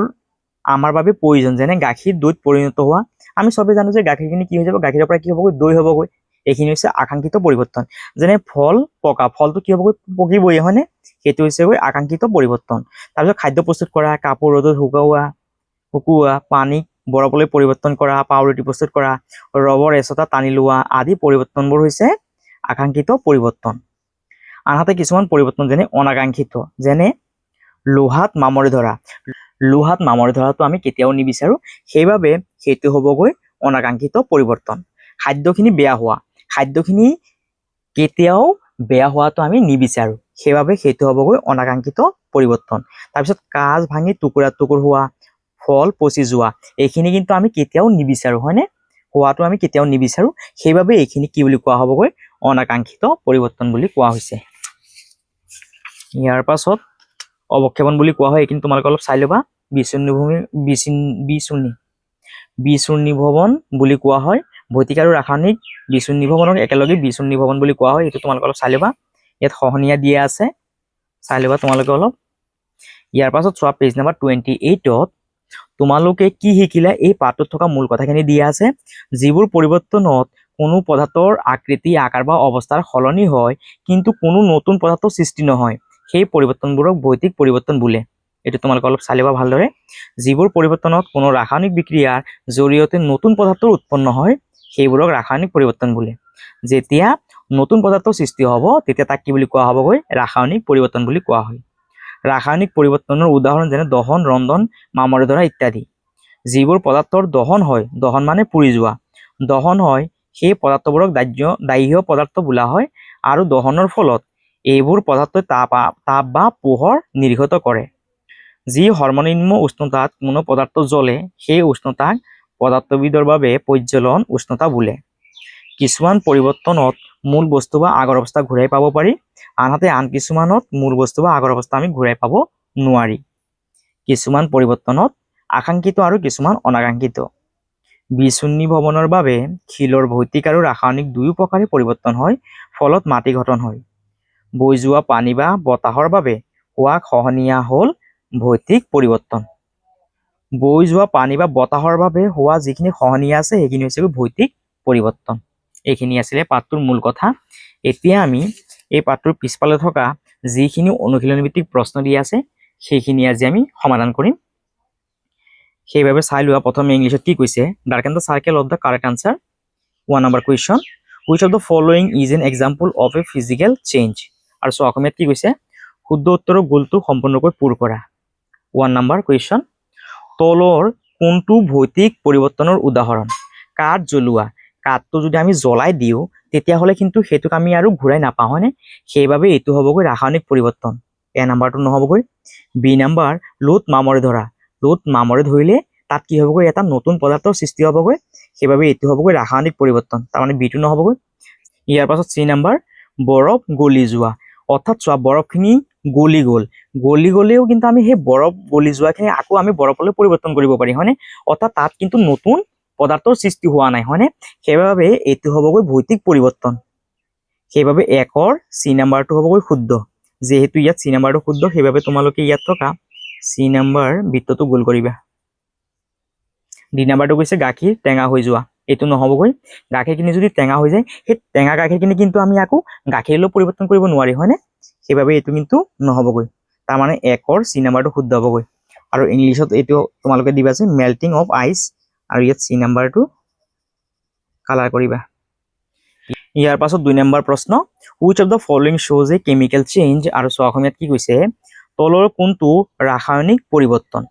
আমাৰ বাবে প্ৰয়োজন। যেনে গাখীৰ দৈত পৰিণত হোৱা। আমি চবে জানো যে গাখীৰখিনি কি হৈ যাব, গাখীৰৰ পৰা কি হ'বগৈ, দৈ হ'বগৈ। এইখিনি হৈছে আকাংক্ষিত পৰিৱৰ্তন। যেনে ফল পকা, ফলটো কি হ'বগৈ, পকিবই, হয়নে? সেইটো হৈছে আকাংক্ষিত পৰিৱৰ্তন। তাৰপিছত খাদ্য প্ৰস্তুত কৰা, কাপোৰ ৰ'দত শুকুওৱা, পানীক বৰফলৈ পৰিৱৰ্তন কৰা, পাওৰুটি প্ৰস্তুত কৰা, ৰবৰ এচটা টানি লোৱা আদি পৰিৱৰ্তনবোৰ হৈছে আকাংক্ষিত পৰিৱৰ্তন। আনহাতে কিছুমান পৰিৱৰ্তন যেনে অনাকাংক্ষিত, যেনে লোহাত মামৰে ধৰা। লোহাত মামৰে ধৰাটো আমি কেতিয়াও নিবিচাৰো, সেইবাবে সেইটো হ'বগৈ অনাকাংক্ষিত পৰিৱৰ্তন। খাদ্যখিনি বেয়া হোৱা, খাদ্যখিনি কেতিয়াও বেয়া হোৱাটো আমি নিবিচাৰো, সেইবাবে সেইটো হ'বগৈ অনাকাংক্ষিত পৰিৱৰ্তন। তাৰপিছত কাঁচ ভাঙি টুকুৰা টুকুৰ হোৱা, ফল পচি যোৱা, এইখিনি কিন্তু আমি কেতিয়াও নিবিচাৰো, হয়নে? হোৱাটো আমি কেতিয়াও নিবিচাৰো, সেইবাবে এইখিনি কি বুলি কোৱা হ'বগৈ, অনাকাংক্ষিত পৰিৱৰ্তন বুলি কোৱা হৈছে। ইয়াৰ পাছত অৱক্ষেপন বুলি কোৱা হয়। এইখিনি তোমালোকে অলপ চাই ল'বা। বিচূৰ্ণীভৱন বুলি কোৱা হয়। ভৌতিক আৰু ৰাসায়নিক বিচূৰ্ণীভৱনক একেলগে বিচূৰ্ণীভৱন বুলি কোৱা হয়। এইটো তোমালোকে অলপ চাই ল'বা। ইয়াত সহনীয়া দিয়া আছে, চাই ল'বা তোমালোকে অলপ। ইয়াৰ পাছত চোৱা, পেজ নাম্বাৰ 28ত তোমালোকে কি শিকিলা, এই পাঠটোত থকা মূল কথাখিনি দিয়া আছে। যিবোৰ পৰিৱৰ্তনত কোনো পদাৰ্থৰ আকৃতি, আকাৰ বা অৱস্থাৰ সলনি হয় কিন্তু কোনো নতুন পদাৰ্থ সৃষ্টি নহয়, সেই পৰিৱৰ্তনবোৰক ভৌতিক পৰিৱৰ্তন বোলে। এইটো তোমালোকে অলপ চাই ল'বা ভালদৰে। যিবোৰ পৰিৱৰ্তনত কোনো ৰাসায়নিক বিক্ৰিয়াৰ জৰিয়তে নতুন পদাৰ্থ উৎপন্ন হয়, সেইবোৰক ৰাসায়নিক পৰিৱৰ্তন বোলে। যেতিয়া নতুন পদাৰ্থ সৃষ্টি হ'ব, তেতিয়া তাক কি বুলি কোৱা হ'বগৈ, ৰাসায়নিক পৰিৱৰ্তন বুলি কোৱা হয়। ৰাসায়নিক পৰিৱৰ্তনৰ উদাহৰণ যেনে দহন, ৰন্ধন, মামৰে ধৰা ইত্যাদি। যিবোৰ পদাৰ্থৰ দহন হয়, দহন মানে পুৰি যোৱা, দহন হয়, সেই পদাৰ্থবোৰক দাহ্য পদাৰ্থ বোলা হয়। আৰু দহনৰ ফলত এইবোৰ পদাৰ্থই তাপ বা পোহৰ নিৰ্গত কৰে। যি সৰ্বনিম্ন উষ্ণতাত কোনো পদাৰ্থ জ্বলে, সেই উষ্ণতাক পদাৰ্থবিদৰ বাবে প্ৰজ্বলন উষ্ণতা বোলে। কিছুমান পৰিৱৰ্তনত মূল বস্তু বা আগৰ অৱস্থা ঘূৰাই পাব পাৰি, আনহাতে আন কিছুমানত মূল বস্তু বা আগৰ অৱস্থা আমি ঘূৰাই পাব নোৱাৰি। কিছুমান পৰিৱৰ্তনত আকাংক্ষিত আৰু কিছুমান অনাকাংক্ষিত। বিচ্ছন্নীভৱনৰ বাবে শিলৰ ভৌতিক আৰু ৰাসায়নিক দুয়ো প্ৰকাৰে পৰিৱৰ্তন হয়, ফলত মাটি গঠন হয়। বৈ যোৱা পানী বা বতাহৰ বাবে হোৱা খহনীয়া হ'ল ভৌতিক পৰিৱৰ্তন। বৈ যোৱা পানী বা বতাহৰ বাবে হোৱা যিখিনি খহনীয়া আছে সেইখিনি হৈছে ভৌতিক পৰিৱৰ্তন। এইখিনি আছিলে পাঠটোৰ মূল কথা। এতিয়া আমি এই পাঠটোৰ পিছফালে থকা যিখিনি অনুশীলনী ভিত্তিক প্ৰশ্ন দিয়া আছে সেইখিনি আজি আমি সমাধান কৰিম। সেইবাবে চাই লোৱা প্ৰথমে ইংলিছত কি কৈছে। Dark and the circle of the correct answer. 1 number question, which of the following is an example of A physical change. আৰু অসমীয়াত কি কৈছে, শুদ্ধ উত্তৰৰ গোলটো সম্পূৰ্ণকৈ পূৰ কৰা। 1 নম্বৰ কুৱেশ্যন, তলৰ কোনটো ভৌতিক পৰিৱৰ্তনৰ উদাহৰণ। কাঠ জ্বলোৱা, কাঠটো যদি আমি জ্বলাই দিওঁ তেতিয়াহ'লে কিন্তু সেইটোক আমি আৰু ঘূৰাই নাপাওঁ, হয়নে? সেইবাবে এইটো হ'বগৈ ৰাসায়নিক পৰিৱৰ্তন। এ নাম্বাৰটো নহ'বগৈ। বি নাম্বাৰ, লোট মামৰে ধৰা, লোট মামৰে ধৰিলে তাত কি হ'বগৈ, এটা নতুন পদাৰ্থৰ সৃষ্টি হ'বগৈ, সেইবাবে এইটো হ'বগৈ ৰাসায়নিক পৰিৱৰ্তন, তাৰমানে বিটো নহ'বগৈ। ইয়াৰ পাছত চি নাম্বাৰ, বৰফ গলি যোৱা, অৰ্থাৎ চোৱা বৰফখিনি গলি গ'ল, গলি গ'লেও কিন্তু আমি সেই বৰফ গলি যোৱাখিনি আকৌ আমি বৰফলৈ পৰিৱৰ্তন কৰিব পাৰি, হয়নে? অৰ্থাৎ তাত কিন্তু নতুন পদাৰ্থৰ সৃষ্টি হোৱা নাই, হয়নে? সেইবাবে এইটো হ'বগৈ ভৌতিক পৰিৱৰ্তন। সেইবাবে একৰ চি নাম্বাৰটো হ'বগৈ শুদ্ধ। যিহেতু ইয়াত চি নাম্বাৰটো শুদ্ধ, সেইবাবে তোমালোকে ইয়াত থকা চি নাম্বাৰ বৃত্তটো গোল কৰিবা। ডি নাম্বাৰটো কৈছে গাখীৰ টেঙা হৈ যোৱা, এইটো নহ'বগৈ। গাখীৰখিনি যদি টেঙা হৈ যায়, সেই টেঙা গাখীৰখিনি কিন্তু আমি আকৌ গাখীৰলৈ পৰিৱৰ্তন কৰিব নোৱাৰি, হয়নে? সেইবাবে এইটো কিন্তু নহ'বগৈ। তাৰমানে একৰ চি নাম্বাৰটো শুদ্ধ হ'বগৈ। আৰু ইংলিছত এইটো তোমালোকে দিবা যে মেল্টিং অফ আইচ, আৰু ইয়াত চি নাম্বাৰটো কালাৰ কৰিবা। ইয়াৰ পাছত 2 নম্বৰ প্ৰশ্ন, হুইচ অফ দ্য ফলোইং শ্ব'জ এ কেমিকেল চেঞ্জ। আৰু অসমীয়াত কি কৈছে, তলৰ কোনটো ৰাসায়নিক পৰিৱৰ্তন।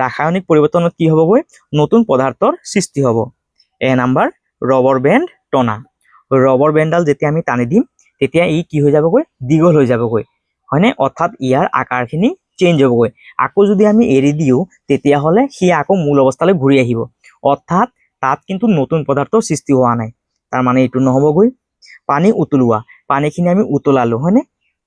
ৰাসায়নিক পৰিৱৰ্তনত কি হ'বগৈ, নতুন পদাৰ্থৰ সৃষ্টি হ'ব। এ নাম্বাৰ, ৰবৰ বেণ্ড টনা, ৰবৰ বেণ্ডডাল যেতিয়া আমি টানি দিম তেতিয়া ই কি হৈ যাবগৈ, দীঘল হৈ যাবগৈ, হয়নে? অৰ্থাৎ ইয়াৰ আকাৰখিনি চেঞ্জ হ'বগৈ। আকৌ যদি আমি এৰি দিওঁ তেতিয়াহ'লে সি আকৌ মূল অৱস্থালৈ ঘূৰি আহিব, অৰ্থাৎ তাত কিন্তু নতুন পদাৰ্থৰ সৃষ্টি হোৱা নাই, তাৰমানে এইটো নহ'বগৈ। পানী উতলোৱা, পানীখিনি আমি উতলালো, হয়নে?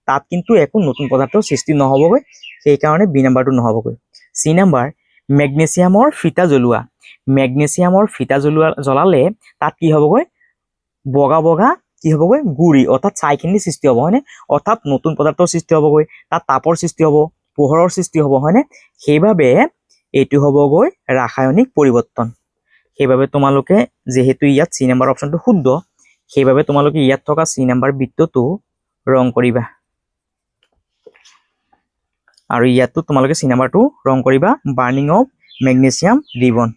তাত কিন্তু একো নতুন পদাৰ্থৰ সৃষ্টি নহ'বগৈ, সেইকাৰণে বি নাম্বাৰটো নহ'বগৈ। চি নাম্বাৰ, মেগনেছিয়ামৰ ফিতা জ্বলোৱা, মেগনেছিয়ামৰ ফিতা জ্বলালে তাত কি হ'বগৈ, বগা বগা কি হ'বগৈ, গুৰি, অৰ্থাৎ ছাইখিনি সৃষ্টি হ'ব, হয়নে? অৰ্থাৎ নতুন পদাৰ্থৰ সৃষ্টি হ'বগৈ, তাত তাপৰ সৃষ্টি হ'ব, পোহৰৰ সৃষ্টি হ'ব, হয়নে? সেইবাবে এইটো হ'বগৈ ৰাসায়নিক পৰিৱৰ্তন। সেইবাবে তোমালোকে যিহেতু ইয়াত চি নাম্বাৰ অপশ্যনটো শুদ্ধ, সেইবাবে তোমালোকে ইয়াত থকা চি নাম্বাৰ বৃত্তটো ৰং কৰিবা। আৰু ইয়াতো তোমালোকে চি নাম্বাৰটো ৰং কৰিবা বাৰ্নিং অফ মেগনেছিয়াম ৰিবন।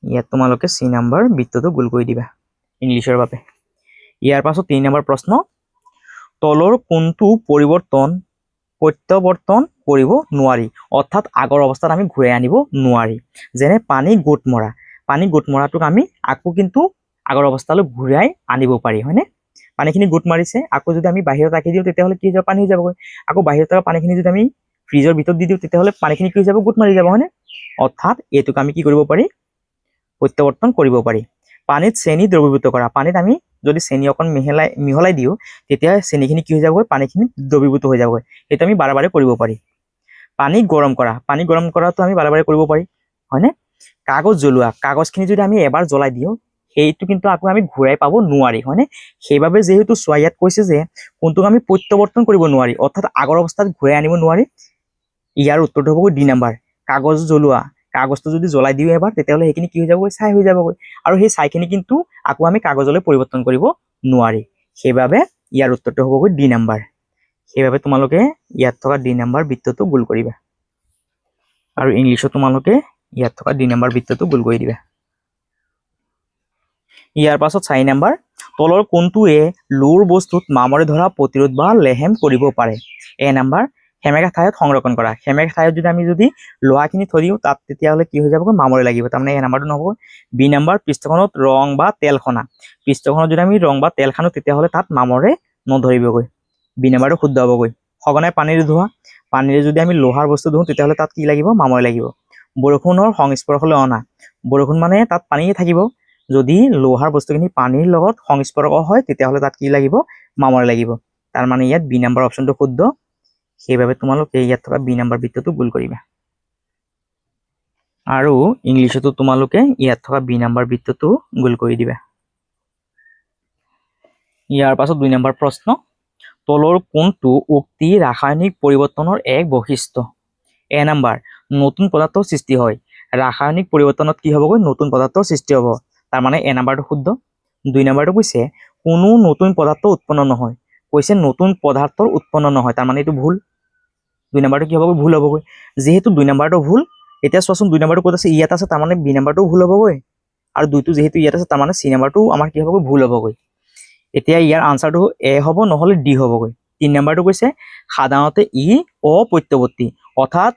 ইয়াত তোমালোকে চি নাম্বাৰ বৃত্তটো গোল কৰি দিবা ইংলিছৰ বাবে। ইয়াৰ পাছত 3 নম্বৰ প্ৰশ্ন, তলৰ কোনটো পৰিৱৰ্তন প্ৰত্যাৱৰ্তন কৰিব নোৱাৰি, অৰ্থাৎ আগৰ অৱস্থাত আমি ঘূৰাই আনিব নোৱাৰি। যেনে পানী গোট মৰা, পানী গোট মৰাটোক আমি আকৌ কিন্তু আগৰ অৱস্থালৈ ঘূৰাই আনিব পাৰি, হয়নে? পানীখিনি গোট মাৰিছে, আকৌ যদি আমি বাহিৰত ৰাখি দিওঁ তেতিয়াহ'লে কি হৈ যাব, পানী হৈ যাবগৈ। আকৌ বাহিৰত থকা পানীখিনি যদি আমি ফ্ৰিজৰ ভিতৰত দি দিওঁ তেতিয়াহ'লে পানীখিনি কি হৈ যাব, গোট মাৰি যাব, হয়নে? অৰ্থাৎ এইটোক আমি কি কৰিব পাৰি, প্ৰত্যাৱৰ্তন কৰিব পাৰি। পানীত চেনি দ্ৰৱীভূত কৰা, পানীত আমি যদি চেনি অকণ মিহলাই দিওঁ তেতিয়া চেনিখিনি কি হৈ যাবগৈ, পানীখিনি দ্ৰৱীভূত হৈ যাবগৈ, সেইটো আমি বাৰে বাৰে কৰিব পাৰি। পানী গৰম কৰা, পানী গৰম কৰাটো আমি বাৰে বাৰে কৰিব পাৰি, হয়নে? কাগজ জ্বলোৱা, কাগজখিনি যদি আমি এবাৰ জ্বলাই দিওঁ সেইটো কিন্তু আকৌ আমি ঘূৰাই পাব নোৱাৰি, হয়নে? সেইবাবে যিহেতু চোৱা ইয়াত কৈছে যে কোনটোক আমি প্ৰত্যাৱৰ্তন কৰিব নোৱাৰি, অৰ্থাৎ আগৰ অৱস্থাত ঘূৰাই আনিব নোৱাৰি, ইয়াৰ উত্তৰটো হ'বগৈ ডি নাম্বাৰ, কাগজ জ্বলোৱা। কাগজটো যদি জ্বলাই দিওঁ এবাৰ তেতিয়াহ'লে সেইখিনি কি হৈ যাবগৈ, ছাই হৈ যাবগৈ, আৰু সেই ছাইখিনি কিন্তু আকৌ আমি কাগজলৈ পৰিৱৰ্তন কৰিব নোৱাৰি, সেইবাবে ইয়াৰ উত্তৰটো হ'বগৈ ডি নাম্বাৰ। সেইবাবে তোমালোকে ইয়াত থকা ডি নাম্বাৰ বৃত্তটো গোল কৰিবা। আৰু ইংলিছত তোমালোকে ইয়াত থকা ডি নাম্বাৰ বৃত্তটো গোল কৰি দিবা। ইয়াৰ পাছত 4 নম্বৰ, তলৰ কোনটোৱে লোৰ বস্তুত মামৰে ধৰা প্ৰতিৰোধ বা লেহেম কৰিব পাৰে। এ নাম্বাৰ, সেমেকা ঠাইত সংৰক্ষণ কৰা, সেমেকা ঠাইত যদি লোহাখিনি থৈ দিওঁ তাত তেতিয়াহ'লে কি হৈ যাবগৈ, মামৰে লাগিব, তাৰমানে এ নাম্বাৰটো নহ'ব। বি নাম্বাৰ, পৃষ্ঠখনত ৰং বা তেল সনা, পৃষ্ঠখনত যদি আমি ৰং বা তেল সানো তেতিয়াহ'লে তাত মামৰে নধৰিবগৈ, বি নাম্বাৰটো শুদ্ধ হ'বগৈ। সঘনাই পানীৰে ধোৱা, পানীৰে যদি আমি লোহাৰ বস্তু ধোওঁ তেতিয়াহ'লে তাত কি লাগিব, মামৰে লাগিব। বৰষুণৰ সংস্পৰ্শলৈ অনা, বৰষুণ মানে তাত পানীয়ে থাকিব, যদি লোহাৰ বস্তুখিনি পানীৰ লগত সংস্পৰ্শ হয় তেতিয়াহ'লে তাত কি লাগিব মামৰ লাগিব তাৰ মানে ইয়াত বি নম্বৰ অপচনটো শুদ্ধ সেইভাবে তোমালোকে ইয়াত থকা বি নম্বৰ বৃত্তটো গোল কৰিবা আৰু ইংলিছতো তোমালোকে ইয়াত থকা বি নম্বৰ বৃত্তটো গোল কৰি দিবা ইয়াৰ পাছত 2 নম্বৰ প্ৰশ্ন তলৰ কোনটো উক্তি ৰাসায়নিক পৰিৱৰ্তনৰ এক বৈশিষ্ট্য এ নম্বৰ নতুন পদাৰ্থ সৃষ্টি হয় ৰাসায়নিক পৰিৱৰ্তনত কি হ'বগৈ নতুন পদাৰ্থ সৃষ্টি হ'ব তাৰ মানে এ নম্বৰটো শুদ্ধ 2 নম্বৰটো কৈছে কোনো নতুন পদাৰ্থ উৎপন্ন নহয় কৈছে নতুন পদাৰ্থৰ উৎপন্ন নহয় তাৰ মানে এইটো ভুল 2 নম্বৰটো কি হ'বগৈ ভুল হ'বগৈ যেহেতু 2 নম্বৰটো ভুল এতিয়া চোৱাচোন 2 নম্বৰটো ক'ত আছে ইয়াত আছে তাৰ মানে বি নম্বৰটো ভুল হ'বগৈ আৰু 2টো যেহেতু ইয়াত আছে তাৰ মানে চি নম্বৰটো আমাৰ কি হ'বগৈ ভুল হ'বগৈ এতিয়া ইয়াৰ আনসাৰটো এ হ'ব নহলে ডি হ'বগৈ 3 নম্বৰটো কৈছে সাধাৰণতে ই অপ্ৰত্যৱৰ্তী অৰ্থাৎ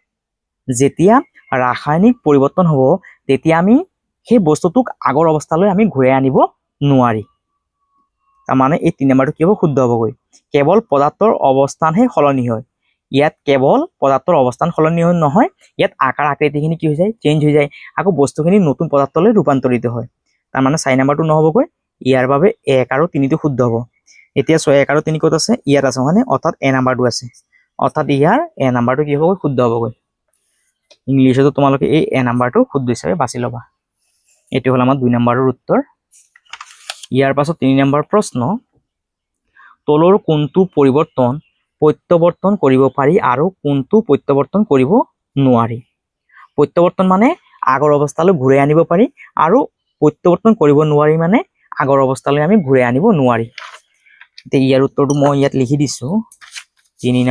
যেতিয়া ৰাসায়নিক পৰিৱৰ্তন হ'ব তেতিয়া আমি সেই বস্তুটোক আগৰ অৱস্থালৈ আমি ঘূৰাই আনিব নোৱাৰি তাৰ মানে এই 3 নম্বৰটো কি হ'ব শুদ্ধ হ'বগৈ কেৱল পদাৰ্থৰ অৱস্থানহে সলনি হয় ইয়াত কেৱল পদাৰ্থৰ অৱস্থান সলনি নহয় ইয়াত আকাৰ আকৃতিখিনি কি হৈ যায় চেঞ্জ হৈ যায় আকৌ বস্তুখিনি নতুন পদাৰ্থলৈ ৰূপান্তৰিত হয় তাৰ মানে 4 নম্বৰটো নহ'বগৈ ইয়াৰ বাবে 1 আৰু 3টো শুদ্ধ হ'ব এতিয়া 6 1 আৰু 3 ক'ত আছে ইয়াত আছে হয়নে অৰ্থাৎ এ নম্বৰটো আছে অৰ্থাৎ ইয়াৰ এ নম্বৰটো কি হ'বগৈ শুদ্ধ হ'বগৈ ইংলিছতো তোমালোকে এই এ নম্বৰটো শুদ্ধ হিচাপে বাছি ল'বা এইটো হ'ল আমাৰ 2 নম্বৰৰ উত্তৰ ইয়াৰ পাছত 3 নম্বৰ প্ৰশ্ন তলৰ কোনটো পৰিৱৰ্তন প্ৰত্যাৱৰ্তন কৰিব পাৰি আৰু কোনটো প্ৰত্যাৱৰ্তন কৰিব নোৱাৰি প্ৰত্যাৱৰ্তন মানে আগৰ অৱস্থালৈ ঘূৰাই আনিব পাৰি আৰু প্ৰত্যাৱৰ্তন কৰিব নোৱাৰি মানে আগৰ অৱস্থালৈ আমি ঘূৰাই আনিব নোৱাৰি এতিয়া ইয়াৰ উত্তৰটো মই ইয়াত লিখি দিছো 3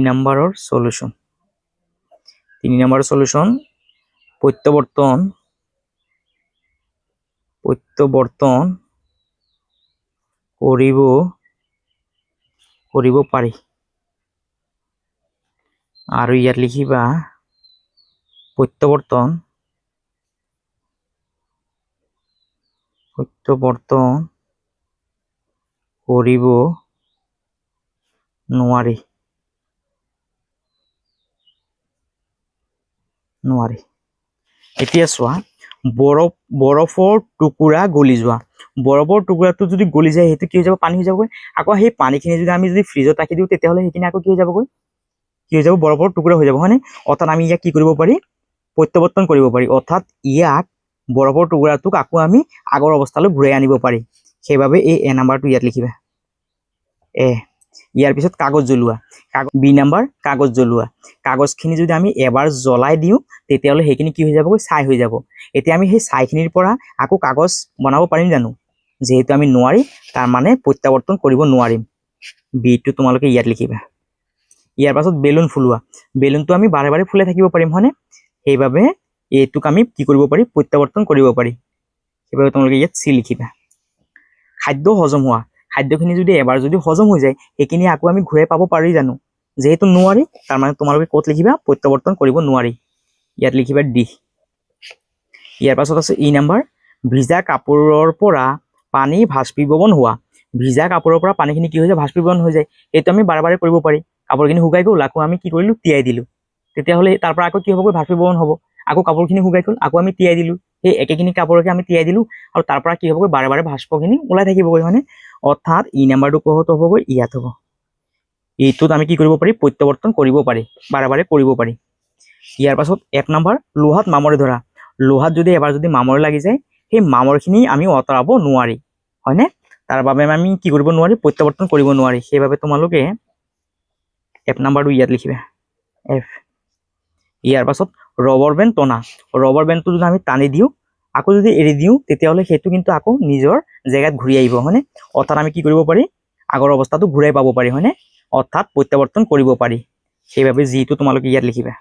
নম্বৰৰ সলিউশন 3 নম্বৰৰ সলিউশন প্ৰত্যাৱৰ্তন কৰিব পাৰি আৰু ইয়াত লিখিবা প্ৰত্যাৱৰ্তন কৰিব নোৱাৰি এতিয়া চোৱা বৰফৰ টুকুৰা গলি যোৱা বৰফৰ টুকুৰাটো যদি গলি যায় সেইটো কি হৈ যাব পানী হৈ যাবগৈ আকৌ সেই পানীখিনি যদি ফ্ৰিজত ৰাখি দিওঁ তেতিয়াহ'লে সেইখিনি আকৌ কি হৈ যাবগৈ কি হৈ যাব বৰফৰ টুকুৰা হৈ যাব হয়নে অৰ্থাৎ আমি ইয়াক কি কৰিব পাৰি প্ৰত্যাৱৰ্তন কৰিব পাৰি অৰ্থাৎ ইয়াক বৰফৰ টুকুৰাটোক আকৌ আমি আগৰ অৱস্থালৈ ঘূৰাই আনিব পাৰি সেইবাবে এই এ নম্বৰটো ইয়াত লিখিবা এ ইয়াৰ পিছত কাগজ জ্বলোৱা বি নম্বৰ কাগজ জ্বলোৱা কাগজখিনি যদি আমি এবাৰ জ্বলাই দিওঁ তেতিয়াহ'লে সেইখিনি কি হৈ যাবগৈ ছাই হৈ যাব এতিয়া আমি সেই ছাইখিনিৰ পৰা আকৌ কাগজ বনাব পাৰিম জানো যেহেতু আমি নোৱাৰি তাৰ মানে প্ৰত্যাৱৰ্তন কৰিব নোৱাৰিম বিটো তোমালোকে ইয়াত লিখিবা ইয়াৰ পাছত বেলুন ফুলোৱা বেলুনটো আমি বাৰে বাৰে ফুলাই থাকিব পাৰিম হয়নে সেইবাবে এইটোক আমি কি কৰিব পাৰি প্ৰত্যাৱৰ্তন কৰিব পাৰি সেইবাবে তোমালোকে ইয়াত চি লিখিবা খাদ্য হজম হোৱা খাদ্যখিনি যদি এবাৰ যদি হজম হৈ যায় সেইখিনি আকৌ আমি ঘূৰাই পাব পাৰি জানো যেহেতু নোৱাৰি তাৰ মানে তোমালোকে ক'ত লিখিবা প্ৰত্যাৱৰ্তন কৰিব নোৱাৰি ইয়াত লিখিবা ডি ইয়াৰ পাছত আছে ই নম্বৰ ভিজা কাপোৰৰ পৰা পানী বাষ্পীভৱন হোৱা ভিজা কাপোৰৰ পৰা পানীখিনি কি হৈ যায় বাষ্পীভৱন হৈ যায় এইটো আমি বাৰে বাৰে কৰিব পাৰি কাপোৰখিনি শুকাই গ'ল আকৌ আমি কি কৰিলোঁ তিয়াই দিলোঁ তেতিয়াহ'লে তাৰ পৰা আকৌ কি হ'বগৈ বাষ্পীভৱন হ'ব আকৌ কাপোৰখিনি শুকাই গ'ল আকৌ আমি তিয়াই দিলোঁ সেই একেখিনি কাপোৰকে আমি তিয়াই দিলোঁ আৰু তাৰ পৰা কি হ'বগৈ বাৰে বাৰে বাষ্পখিনি ওলাই থাকিবগৈ হয়নে অৰ্থাৎ ই নম্বৰটো ক'ত হ'বগৈ ইয়াত হ'ব এইটোত আমি কি কৰিব পাৰি প্ৰত্যাৱৰ্তন কৰিব পাৰি বাৰে বাৰে কৰিব পাৰি ইয়াৰ পাছত 1 নম্বৰ লোহাত মামৰে ধৰা লোহাত যদি এবাৰ যদি মামৰ লাগি যায় সেই মামৰখিনি আমি আঁতৰাব নোৱাৰি হয়নে তাৰ বাবে আমি কি কৰিব নোৱাৰি প্ৰত্যাৱৰ্তন কৰিব নোৱাৰি সেইবাবে তোমালোকে এফ নম্বৰটো ইয়াত লিখিবা এফ ইয়াৰ পাছত ৰবৰ বেণ্ড টনা ৰবৰ বেণ্ডটো যদি আমি টানি দিওঁ আকৌ যদি এৰি দিওঁ তেতিয়াহ'লে সেইটো কিন্তু আকৌ নিজৰ জেগাত ঘূৰি আহিব হয়নে অৰ্থাৎ আমি কি কৰিব পাৰি আগৰ অৱস্থাটো ঘূৰাই পাব পাৰি হয়নে অৰ্থাৎ প্ৰত্যাৱৰ্তন কৰিব পাৰি সেইবাবে যিটো তোমালোকে ইয়াত লিখিবা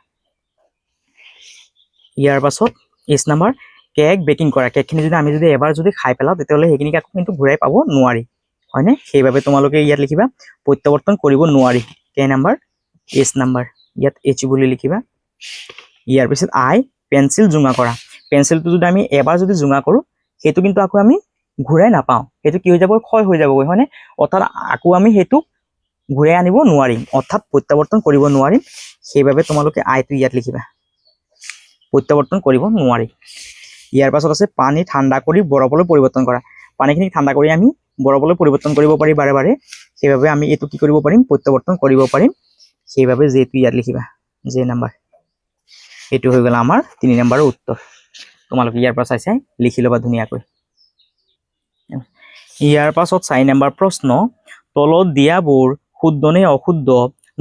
ইয়াৰ পাছত এছ নম্বৰ কেক বেকিং কৰা কেকখিনি যদি আমি যদি এবাৰ যদি খাই পেলাওঁ তেতিয়াহ'লে সেইখিনিক আকৌ কিন্তু ঘূৰাই পাব নোৱাৰি হয়নে সেইবাবে তোমালোকে ইয়াত লিখিবা প্ৰত্যাৱৰ্তন কৰিব নোৱাৰি কে নম্বৰ এছ নম্বৰ ইয়াত এইচ বুলি লিখিবা ইয়াৰ পিছত আই পেঞ্চিল জোঙা কৰা পেঞ্চিলটো যদি আমি এবাৰ যদি জোঙা কৰোঁ সেইটো কিন্তু আকৌ আমি ঘূৰাই নাপাওঁ সেইটো কি হৈ যাব ক্ষয় হৈ যাবগৈ হয়নে অৰ্থাৎ আকৌ আমি সেইটো ঘূৰাই আনিব নোৱাৰিম অৰ্থাৎ প্ৰত্যাৱৰ্তন কৰিব নোৱাৰিম সেইবাবে তোমালোকে আইটো ইয়াত লিখিবা প্ৰত্যাৱৰ্তন কৰিব নোৱাৰি ইয়াৰ পাছত আছে পানী ঠাণ্ডা কৰি বৰফলৈ পৰিৱৰ্তন কৰা। পানীখিনি ঠাণ্ডা কৰি আমি বৰফলৈ পৰিৱৰ্তন কৰিব পাৰি বাৰে বাৰে, সেইবাবে আমি এইটো কি কৰিব পাৰিম, প্ৰত্যাৱৰ্তন কৰিব পাৰিম। সেইবাবে যেটো ইয়াত লিখিবা, যে নাম্বাৰ। এইটো হৈ গ'ল আমাৰ 3 নম্বৰৰ উত্তৰ। তোমালোকে ইয়াৰ পৰা চাই লিখি ল'বা ধুনীয়াকৈ। ইয়াৰ পাছত 4 নম্বৰ প্ৰশ্ন, তলত দিয়াবোৰ শুদ্ধ নে অশুদ্ধ?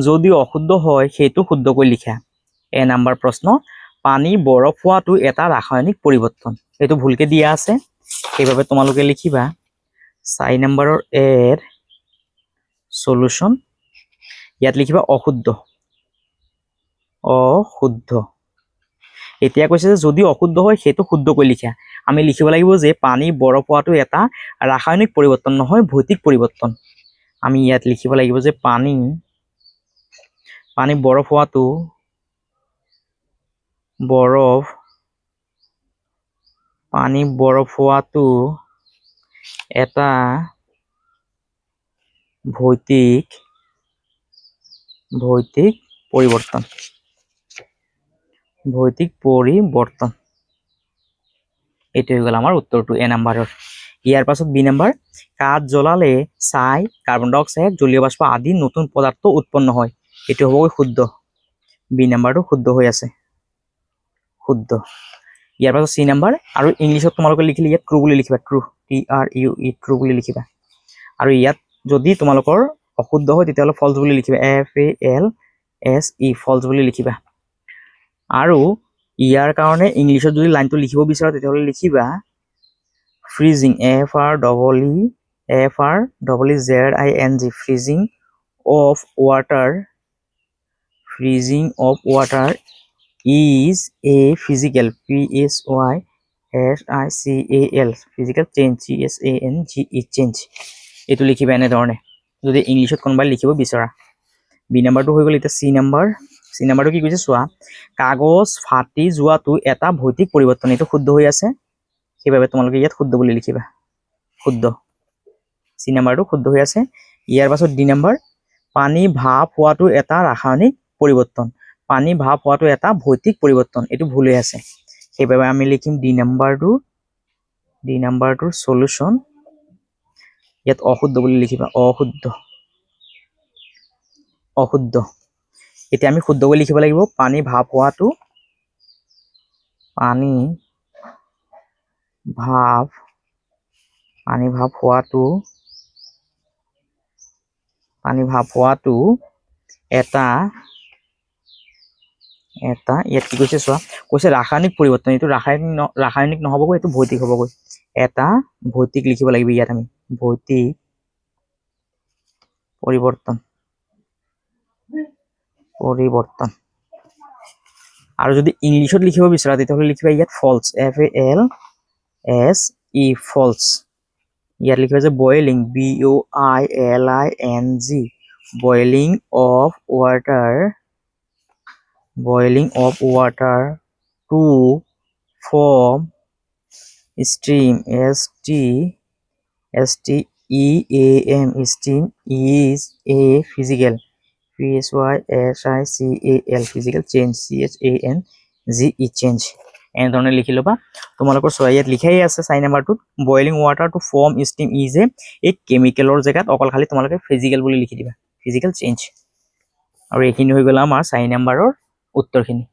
যদি অশুদ্ধ হয় সেইটো শুদ্ধকৈ লিখা। এ নম্বৰ প্ৰশ্ন, পানী বৰফ হোৱাটো এটা ৰাসায়নিক পৰিৱৰ্তন। এইটো ভুলকে দিয়া আছে, সেইবাবে তোমালোকে লিখিবা 4 নম্বৰৰ এৰ সলিউশন। ইয়াত লিখিবা অশুদ্ধ। অশুদ্ধ। এতিয়া কৈছে যে যদি অশুদ্ধ হয় সেইটো শুদ্ধকৈ লিখা। আমি লিখিব লাগিব যে পানী বৰফ হোৱাটো এটা ৰাসায়নিক পৰিৱৰ্তন নহয়, ভৌতিক পৰিৱৰ্তন। আমি ইয়াত লিখিব লাগিব যে পানী বৰফ হোৱাটো এটা ভৌতিক পৰিৱৰ্তন। এইটো হৈ গ'ল আমাৰ উত্তৰটো এ নম্বৰৰ। ইয়াৰ পাছত বি নম্বৰ, কাঠ জ্বলালে ছাই, কাৰ্বন ডাই অক্সাইড, জলীয় বাষ্প আদি নতুন পদাৰ্থ উৎপন্ন হয়। এইটো হ'বগৈ শুদ্ধ। বি নম্বৰটো শুদ্ধ হৈ আছে, শুদ্ধ। ইয়াৰ পাছত চি নম্বৰ, আৰু ইংলিছত তোমালোকে লিখিলে ইয়াত ট্ৰু বুলি লিখিবা, ট্ৰু, TRUE, ট্ৰু বুলি লিখিবা। আৰু ইয়াত যদি তোমালোকৰ অশুদ্ধ হয় তেতিয়াহ'লে ফলছ বুলি লিখিবা, FALSE, ফলছ বুলি লিখিবা। আৰু ইয়াৰ কাৰণে ইংলিছত যদি লাইনটো লিখিব বিচাৰা তেতিয়াহ'লে লিখিবা freezing, FREEZING, freezing of water is a physical, PHYSICAL, physical change, CHANGE, এইটো লিখিবা এনেধৰণে যদি ইংলিছত কোনোবাই লিখিব বিচৰা। বি নম্বৰটো হৈ গ'ল। এতিয়া চি নম্বৰটো কি কৈছে চোৱা, কাগজ ফাটি যোৱাটো এটা ভৌতিক পৰিৱৰ্তন। এইটো শুদ্ধ হৈ আছে, সেইবাবে তোমালোকে ইয়াত শুদ্ধ বুলি লিখিবা, শুদ্ধ। চি নম্বৰটো শুদ্ধ হৈ আছে। ইয়াৰ পাছত ডি নম্বৰ, পানী ভাপ হোৱাটো এটা ৰাসায়নিক পৰিৱৰ্তন। পানী ভাপ হোৱাটো এটা ভৌতিক পৰিৱৰ্তন। এইটো ভুল হৈ আছে, সেইবাবে আমি লিখিম ডি নম্বৰটোৰ সলিউশন। ইয়াত অশুদ্ধ বুলি লিখিবা, অশুদ্ধ। এতিয়া আমি শুদ্ধকৈ লিখিব লাগিব, পানী ভাপ হোৱাটো এটা ইয়াত কি কৈছে চোৱা, কৈছে ৰাসায়নিক পৰিৱৰ্তন। এইটো ৰাসায়নিক নহ'বগৈ, এইটো ভৌতিক হ'বগৈ। এটা ভৌতিক লিখিব লাগিব ইয়াত, আমি ভৌতিক পৰিৱৰ্তন। আৰু যদি ইংলিছত লিখিব বিচৰা তেতিয়াহ'লে লিখিবা ইয়াত ফলছ, FALSE, ফলছ। ইয়াত লিখিবা যে boiling, BOILING, boiling of water to form steam, STEAM, steam is a physical, PHYSICAL, physical change, CHANGE, change। এনেধৰণে লিখি ল'বা। তোমালোকৰ চোৱা ইয়াত লিখাই আছে 4 নম্বৰটোত, boiling water to form steam is এই কেমিকেলৰ জেগাত অকল খালি তোমালোকে ফিজিকেল বুলি লিখি দিবা, ফিজিকেল চেঞ্জ। আৰু এইখিনি হৈ গ'ল আমাৰ 4 নম্বৰৰ উত্তৰখিনি।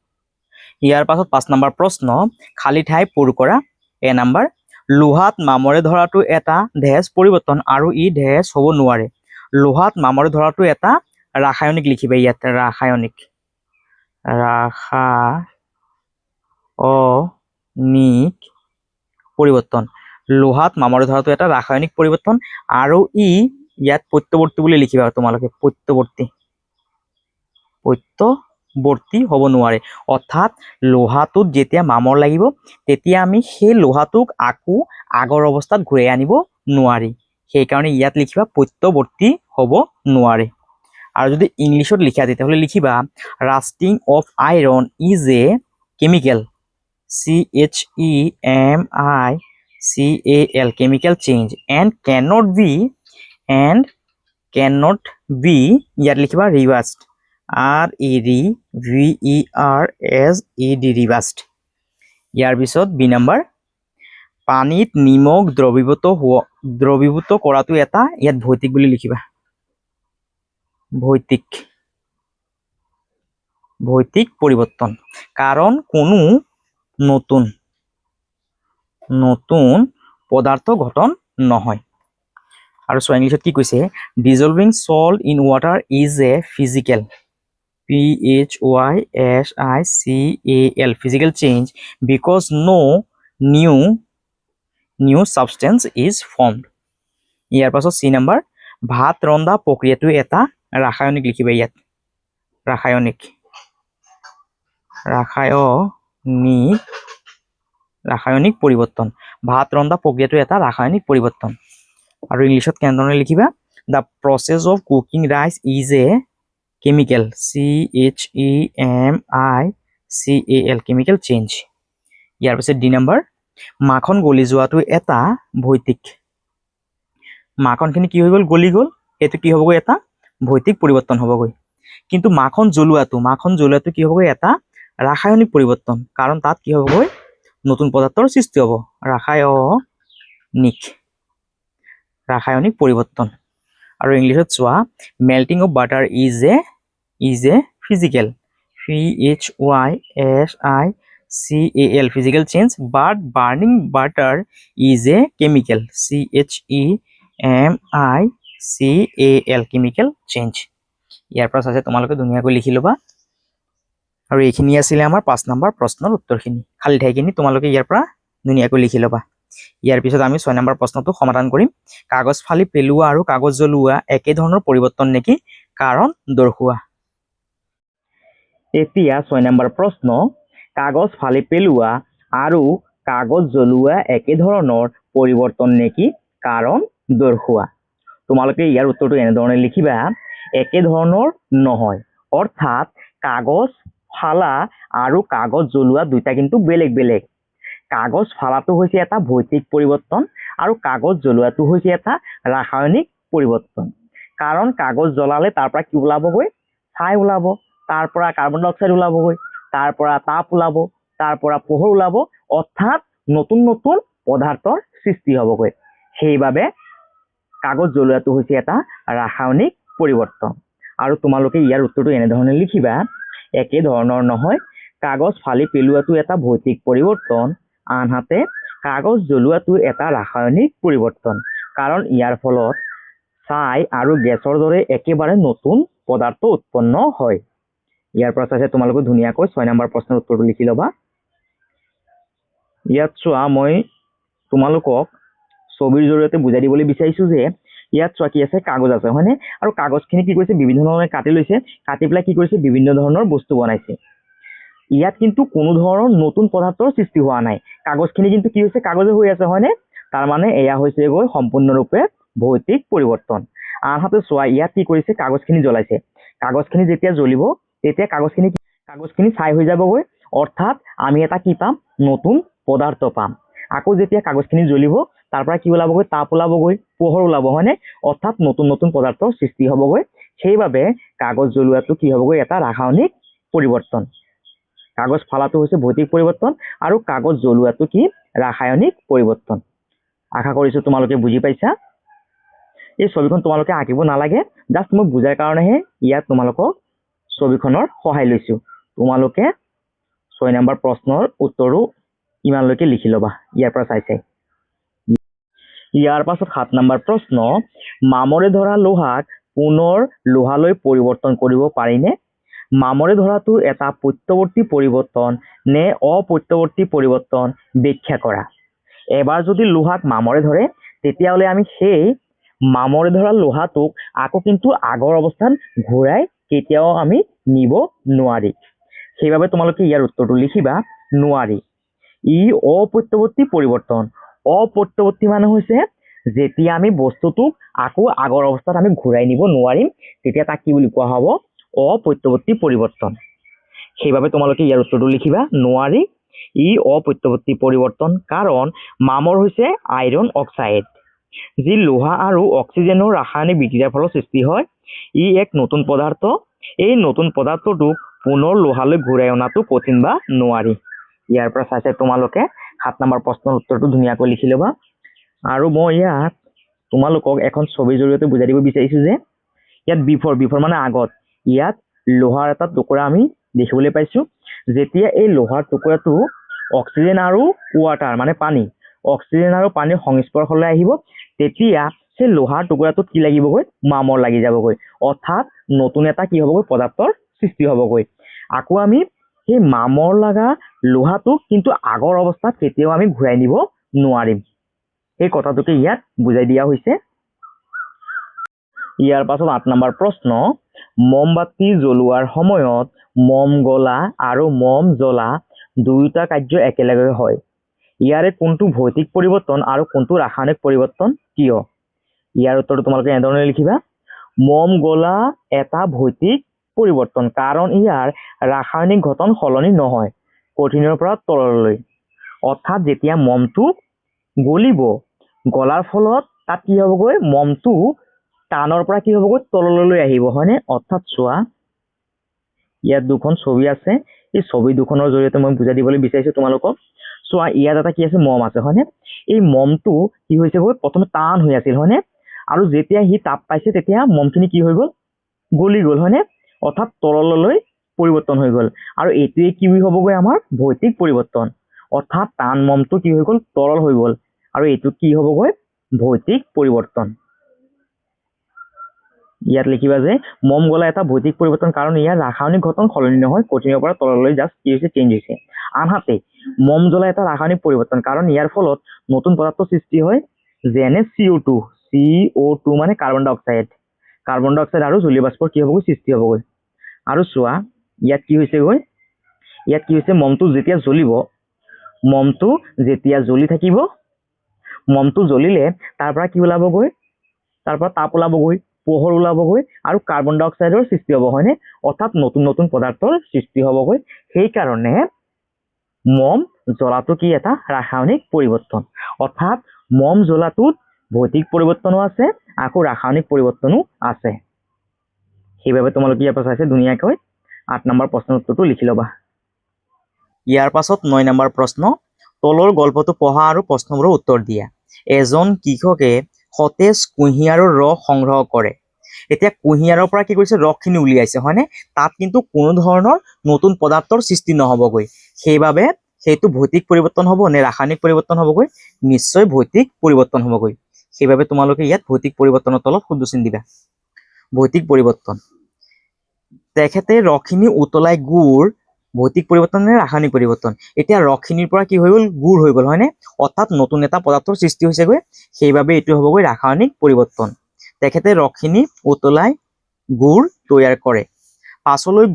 ইয়াৰ পাছত 5 নম্বৰ প্ৰশ্ন, খালী ঠাই পূৰ কৰা। এ নম্বৰ, লোহাত মামৰে ধৰাটো এটা ঢেজ পৰিৱৰ্তন আৰু ই ঢেজ হ'ব নোৱাৰে। লোহাত মামৰে ধৰাটো এটা ৰাসায়নিক লিখিবা ইয়াত, ৰাসায়নিক পৰিৱৰ্তন। লোহাত মামৰে ধৰাটো এটা ৰাসায়নিক পৰিৱৰ্তন আৰু ই ইয়াত প্ৰত্যৱৰ্তী বুলি লিখিবা তোমালোকে, প্ৰত্যৱৰ্তী হ'ব নোৱাৰে। অৰ্থাৎ লোহাটোত যেতিয়া মামৰ লাগিব তেতিয়া আমি সেই লোহাটোক আকৌ আগৰ অৱস্থাত ঘূৰাই আনিব নোৱাৰি, সেইকাৰণে ইয়াত লিখিবা প্ৰত্যৱৰ্তী হ'ব নোৱাৰে। আৰু যদি ইংলিছত লিখা তেতিয়াহ'লে লিখিবা rusting of iron is a chemical, CHEMICAL, chemical change and cannot be ইয়াত লিখিবা reversed, REVERSED, reversed। ইয়াৰ পিছত বি নম্বৰ, পানীত নিমখ দ্ৰৱীভূত কৰাটো এটা ইয়াত ভৌতিক বুলি লিখিবা ভৌতিক পৰিৱৰ্তন কাৰণ কোনো নতুন পদাৰ্থ গঠন নহয় আৰু সো ইংলিশত কি কৈছে dissolving salt in water is a physical PHYSICAL physical change because no new substance is formed ইয়াৰ পাছত সি নাম্বাৰ ভাত ৰন্ধা প্ৰক্ৰিয়াটো এটা ৰাসায়নিক লিখিবা ইয়াত ৰাসায়নিক পৰিৱৰ্তন ভাত ৰন্ধা প্ৰক্ৰিয়াটো এটা ৰাসায়নিক পৰিৱৰ্তন আৰু ইংলিশত কেনেদৰে লিখিবা the process of cooking rice is a chemical CHEMICAL chemical change ইয়াৰ পিছত ডি নাম্বাৰ মাখন গলি যোৱাটো এটা ভৌতিক মাখনখিনি কি হৈ গ'ল গলি গ'ল এটো কি হ'বগৈ এটা ভৌতিক পৰিৱৰ্তন হ'বগৈ কিন্তু মাখন জ্বলোৱাটো কি হ'বগৈ এটা ৰাসায়নিক পৰিৱৰ্তন কাৰণ তাত কি হ'বগৈ নতুন পদাৰ্থৰ সৃষ্টি হ'ব ৰাসায়নিক পৰিৱৰ্তন আৰু ইংলিশত চোৱা melting of butter is a physical PHYSICAL physical change but burning butter is a chemical CHEMICAL chemical change ইয়াৰ পৰা আছে তোমালোকে ধুনীয়াকৈ লিখি ল'বা আৰু এইখিনি আছিল আমাৰ 5 নম্বৰ প্ৰশ্নৰ উত্তৰখিনি খালি ঠাইখিনি তোমালোকে ইয়াৰ পৰা ধুনীয়াকৈ লিখি ল'বা ইয়াৰ পিছত আমি 6 নম্বৰ প্ৰশ্নটো সমাধান কৰিম কাগজ ফালি পেলোৱা আৰু কাগজ জ্বলোৱা একে ধৰণৰ পৰিৱৰ্তন নেকি কাৰণ দৰ্শোৱা এতিয়া 6 নম্বৰ প্ৰশ্ন কাগজ ফালি পেলোৱা আৰু কাগজ জ্বলোৱা একে ধৰণৰ পৰিৱৰ্তন নেকি কাৰণ দৰ্শোৱা তোমালোকে ইয়াৰ উত্তৰটো এনেধৰণে লিখিবা একে ধৰণৰ নহয় অৰ্থাৎ কাগজ ফালা আৰু কাগজ জ্বলোৱা দুটা কিন্তু বেলেগ কাগজ ফালাটো হৈছে এটা ভৌতিক পৰিৱৰ্তন আৰু কাগজ জ্বলোৱাটো হৈছে এটা ৰাসায়নিক পৰিৱৰ্তন কাৰণ কাগজ জ্বলালে তাৰ পৰা কি ওলাবগৈ ছাই ওলাব তাৰ পৰা কাৰ্বন ডাই অক্সাইড ওলাবগৈ তাৰ পৰা তাপ ওলাব তাৰ পৰা পোহৰ ওলাব অৰ্থাৎ নতুন পদাৰ্থৰ সৃষ্টি হ'বগৈ সেইবাবে কাগজ জ্বলোৱাটো হৈছে এটা ৰাসায়নিক পৰিৱৰ্তন আৰু তোমালোকে ইয়াৰ উত্তৰটো এনেধৰণে লিখিবা একে ধৰণৰ নহয় কাগজ ফালি পেলোৱাটো এটা ভৌতিক পৰিৱৰ্তন আনহাতে কাগজ জ্বলোৱাটো এটা ৰাসায়নিক পৰিৱৰ্তন কাৰণ ইয়াৰ ফলত ছাই আৰু গেছৰ দৰে একেবাৰে নতুন পদাৰ্থ উৎপন্ন হয় ইয়াৰ পৰা চাইছে তোমালোকে ধুনীয়াকৈ 6 নম্বৰ প্ৰশ্নৰ উত্তৰটো লিখি ল'বা ইয়াত চোৱা মই তোমালোকক ছবিৰ জৰিয়তে বুজাই দিবলৈ বিচাৰিছো যে ইয়াত চোৱা কি আছে কাগজ আছে হয়নে আৰু কাগজখিনি কি কৰিছে বিভিন্ন ধৰণে কাটি লৈছে কাটি পেলাই কি কৰিছে বিভিন্ন ধৰণৰ বস্তু বনাইছে ইয়াত কিন্তু কোনো ধৰণৰ নতুন পদাৰ্থৰ সৃষ্টি হোৱা নাই কাগজখিনি কিন্তু কি হৈছে কাগজে হৈ আছে হয়নে তাৰ মানে এয়া হৈছে গৈ সম্পূৰ্ণৰূপে ভৌতিক পৰিৱৰ্তন আনহাতে চোৱা ইয়াত কি কৰিছে কাগজখিনি জ্বলাইছে কাগজখিনি যেতিয়া জ্বলিব তেতিয়া কাগজখিনি ছাই হৈ যাবগৈ অৰ্থাৎ আমি এটা কি পাম নতুন পদাৰ্থ পাম আকৌ যেতিয়া কাগজখিনি জ্বলিব তাৰ পৰা কি ওলাবগৈ তাপ ওলাবগৈ পোহৰ ওলাব হয়নে অৰ্থাৎ নতুন পদাৰ্থৰ সৃষ্টি হ'বগৈ সেইবাবে কাগজ জ্বলোৱাটো কি হ'বগৈ এটা ৰাসায়নিক পৰিৱৰ্তন কাগজ ফালাটো হৈছে ভৌতিক পৰিৱৰ্তন আৰু কাগজ জ্বলোৱাটো কি ৰাসায়নিক পৰিৱৰ্তন আশা কৰিছো তোমালোকে বুজি পাইছা এই ছবিখন তোমালোকে আঁকিব নালাগে জাস্ট মই বুজাৰ কাৰণেহে ইয়াত তোমালোকক ছবিখনৰ সহায় লৈছো তোমালোকে 6 নম্বৰ প্ৰশ্নৰ উত্তৰটো ইমানলৈকে লিখি ল'বা ইয়াৰ পৰা চাই ইয়াৰ পাছত 7 নম্বৰ প্ৰশ্ন মামৰে ধৰা লোহাক পুনৰ লোহালৈ পৰিৱৰ্তন কৰিব পাৰিনে মামৰে ধৰাটো এটা প্ৰত্যৱৰ্তী পৰিৱৰ্তন নে অপ্ৰত্যৱৰ্তী পৰিৱৰ্তন ব্যাখ্যা কৰা এবাৰ যদি লোহাক মামৰে ধৰে তেতিয়াহ'লে আমি সেই মামৰে ধৰা লোহাটোক আকৌ কিন্তু আগৰ অৱস্থাত ঘূৰাই কেতিয়াও আমি নিব নোৱাৰি সেইবাবে তোমালোকে ইয়াৰ উত্তৰটো লিখিবা নোৱাৰি ই অপ্ৰত্যৱৰ্তী পৰিৱৰ্তন অপ্ৰত্যৱৰ্তী মানে হৈছে যেতিয়া আমি বস্তুটোক আকৌ আগৰ অৱস্থাত আমি ঘূৰাই নিব নোৱাৰিম তেতিয়া তাক কি বুলি কোৱা হ'ব অপ্ৰত্যৱৰ্তী পৰিৱৰ্তন সেইবাবে তোমালোকে ইয়াৰ উত্তৰটো লিখিবা নোৱাৰি ই অপ্ৰত্যৱৰ্তী পৰিৱৰ্তন কাৰণ মামৰ হৈছে আইৰণ অক্সাইড যি লোহা আৰু অক্সিজেনৰ ৰাসায়নিক বিক্ৰিয়াৰ ফলত সৃষ্টি হয় ই এক নতুন পদাৰ্থ এই নতুন পদাৰ্থটোক পুনৰ লোহালৈ ঘূৰাই অনাটো কঠিন বা নোৱাৰি ইয়াৰ পৰা চাইছে তোমালোকে 7 নম্বৰ প্ৰশ্নৰ উত্তৰটো ধুনীয়াকৈ লিখি ল'বা। আৰু মই ইয়াত তোমালোকক এখন ছবিৰ জৰিয়তে বুজাই দিব বিচাৰিছো যে ইয়াত বিফৰ মানে আগত ইয়াত লোহাৰ এটা টুকুৰা আমি দেখিবলৈ পাইছো। যেতিয়া এই লোহাৰ টুকুৰাটো অক্সিজেন আৰু ৱাটাৰ মানে পানী, অক্সিজেন আৰু পানীৰ সংস্পৰ্শলৈ আহিব, তেতিয়া সেই লোহাৰ টুকুৰাটোত কি লাগিবগৈ? মামৰ লাগি যাবগৈ, অৰ্থাৎ নতুন এটা কি হ'বগৈ? পদাৰ্থৰ সৃষ্টি হ'বগৈ। আকৌ আমি সেই মামৰ লগা লোহাটো কিন্তু আগৰ অৱস্থাত কেতিয়াও আমি ঘূৰাই নিব নোৱাৰিম। এই কথাটোকে ইয়াত বুজাই দিয়া হৈছে। ইয়াৰ পাছত 8 নম্বৰ প্ৰশ্ন, মমবাতি জ্বলোৱাৰ সময়ত মম গলা আৰু মম জ্বলা দুয়োটা কাৰ্য একেলগে হয়। ইয়াৰে কোনটো ভৌতিক পৰিৱৰ্তন আৰু কোনটো ৰাসায়নিক পৰিৱৰ্তন কিয়? ইয়াৰ উত্তৰটো তোমালোকে এনেধৰণে লিখিবা। মম গলা এটা ভৌতিক পৰিৱৰ্তন, কাৰণ ইয়াৰ ৰাসায়নিক ঘটন সলনি নহয় কঠিনৰ পৰা তৰললৈ। অৰ্থাৎ যেতিয়া মমটো গলিব, গলাৰ ফলত তাত কি হ'বগৈ? মমটো টানৰ পৰা কি হ'বগৈ? তললৈ আহিব, হয়নে? অৰ্থাৎ চোৱা ইয়াত দুখন ছবি আছে, এই ছবি দুখনৰ জৰিয়তে মই বুজাই দিবলৈ বিচাৰিছো তোমালোকক। চোৱা ইয়াত এটা কি আছে? মম আছে, হয়নে? এই মমটো কি হৈছে গৈ? প্ৰথমে টান হৈ আছিল, হয়নে? আৰু যেতিয়া সি তাপ পাইছে তেতিয়া মমখিনি কি হৈ গ'ল? গলি গ'ল, হয়নে? অৰ্থাৎ তললৈ পৰিৱৰ্তন হৈ গ'ল। আৰু এইটোৱে কি হ'বগৈ? আমাৰ ভৌতিক পৰিৱৰ্তন। অৰ্থাৎ টান মমটো কি হৈ গ'ল? তৰল হৈ গ'ল, আৰু এইটো কি হ'বগৈ? ভৌতিক পৰিৱৰ্তন। ইয়াত লিখিবা যে মম গলা এটা ভৌতিক পৰিৱৰ্তন, কাৰণ ইয়াৰ ৰাসায়নিক ঘটন সলনি নহয় কঠিনৰ পৰা তললৈ জাষ্ট কি হৈছে? চেঞ্জ হৈছে। আনহাতে মম জ্বলা এটা ৰাসায়নিক পৰিৱৰ্তন, কাৰণ ইয়াৰ ফলত নতুন পদাৰ্থ সৃষ্টি হয়, যেনে CO2 মানে কাৰ্বন ডাই অক্সাইড আৰু জলীয় বাষ্পৰ কি হ'বগৈ? সৃষ্টি হ'বগৈ। আৰু চোৱা ইয়াত কি হৈছে গৈ? ইয়াত কি হৈছে? মমটো যেতিয়া জ্বলিব, মমটো যেতিয়া জ্বলি থাকিব, মমটো জ্বলিলে তাৰ পৰা কি ওলাবগৈ? তাৰ পৰা তাপ ওলাবগৈ, পোহৰ ওলাবগৈ, আৰু কাৰ্বন ডাই অক্সাইডৰ সৃষ্টি হ'ব, হয়নে? অৰ্থাৎ নতুন নতুন পদাৰ্থৰ সৃষ্টি হ'বগৈ। সেইকাৰণে মম জ্বলাটো কি? এটা ৰাসায়নিক পৰিৱৰ্তন। অৰ্থাৎ মম জ্বলাটোত ভৌতিক পৰিৱৰ্তনো আছে, আকৌ ৰাসায়নিক পৰিৱৰ্তনো আছে। সেইবাবে তোমালোকে ইয়াৰ পৰা চাইছে ধুনীয়াকৈ 8 নম্বৰ প্ৰশ্নৰ উত্তৰটো লিখি ল'বা। ইয়াৰ পাছত 9 নম্বৰ প্ৰশ্ন, তলৰ গল্পটো পঢ়া আৰু প্ৰশ্নবোৰৰ উত্তৰ দিয়া। এজন কৃষকে সতেজ কুঁহিয়াৰৰ ৰস সংগ্ৰহ কৰে। এতিয়া কুঁহিয়াৰৰ পৰা কি কৰিছে? ৰসখিনি উলিয়াইছে, হয়নে? তাত কিন্তু কোনো ধৰণৰ নতুন পদাৰ্থৰ সৃষ্টি নহ'বগৈ। সেইবাবে সেইটো ভৌতিক পৰিৱৰ্তন হ'ব নে ৰাসায়নিক পৰিৱৰ্তন হ'বগৈ? নিশ্চয় ভৌতিক পৰিৱৰ্তন হ'বগৈ। সেইবাবে তোমালোকে ইয়াত ভৌতিক পৰিৱৰ্তনৰ তলত শুদ্ধ চিন দিবা। ভৌতিক পৰিৱৰ্তন, তেখেতে ৰসখিনি উতলাই গুড়, ভৌতিক পৰিৱৰ্তন নে ৰাসায়নিক পৰিৱৰ্তন? এতিয়া ৰসখিনিৰ পৰা কি হৈ গ'ল? গুড় হৈ গ'ল, হয়নে? অৰ্থাৎ নতুন এটা পদাৰ্থৰ সৃষ্টি হৈছেগৈ। সেইবাবে এইটো হ'বগৈ ৰাসায়নিক পৰিৱৰ্তন। তেখেতে ৰসখিনি উতলাই গুড় তৈয়াৰ কৰে, পাছলৈ